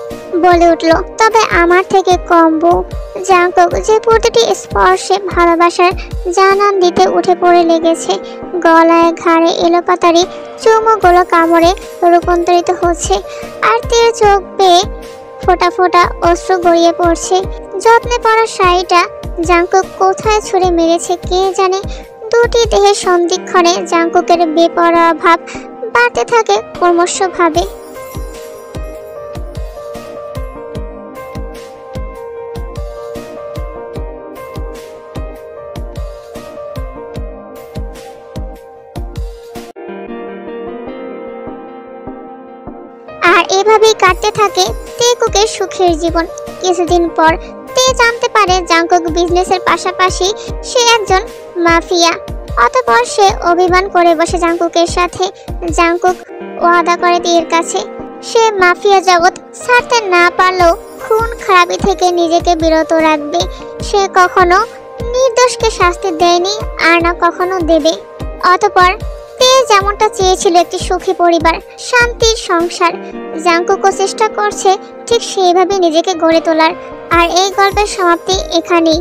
বলে উঠল, তবে আমার থেকে কম বউ। জাংকুক যে প্রতিটি স্পর্শে ভালোবাসার জানান দিতে উঠে পড়ে লেগেছে। গলায় ঘাড়ে এলোপাতারি চুমুগুলো কামড়ে রূপান্তরিত হচ্ছে, আর তের চোখ বেয়ে ফোঁটা ফোঁটা অশ্রু গড়িয়ে পড়ছে। যত্নে পরা শাড়িটা জাংকুক কোথায় ছুঁড়ে মেরেছে কে জানে। দুটি দেহের সন্ধিক্ষণে জাংকুকের বেপরোয়া ভাব বাড়তে থাকে ক্রমশভাবে। আর এভাবেই কাটতে থাকে তেকুকের সুখের জীবন। কিছুদিন পর তে জানতে পারে জাংকুক বিজনেসের পাশাপাশি সে একজন মাফিয়া। অতঃপর সে অভিমান করে বসে জাংকুকের সাথে। জাংকুক ওয়াদা করে তের কাছে সে মাফিয়া জগৎ ছাড়তে না পারলেও খুন খারাপি থেকে নিজেকে বিরত রাখবে। সে কখনো নির্দোষকে শাস্তি দেয়নি আর না কখনো দেবে। অতঃপর তে যেমনটা চেয়েছিল একটি সুখী পরিবার, শান্তির সংসার, জাংকুকও চেষ্টা করছে ঠিক সেইভাবে নিজেকে গড়ে তোলার। আর এই গল্পের সমাপ্তি এখানেই।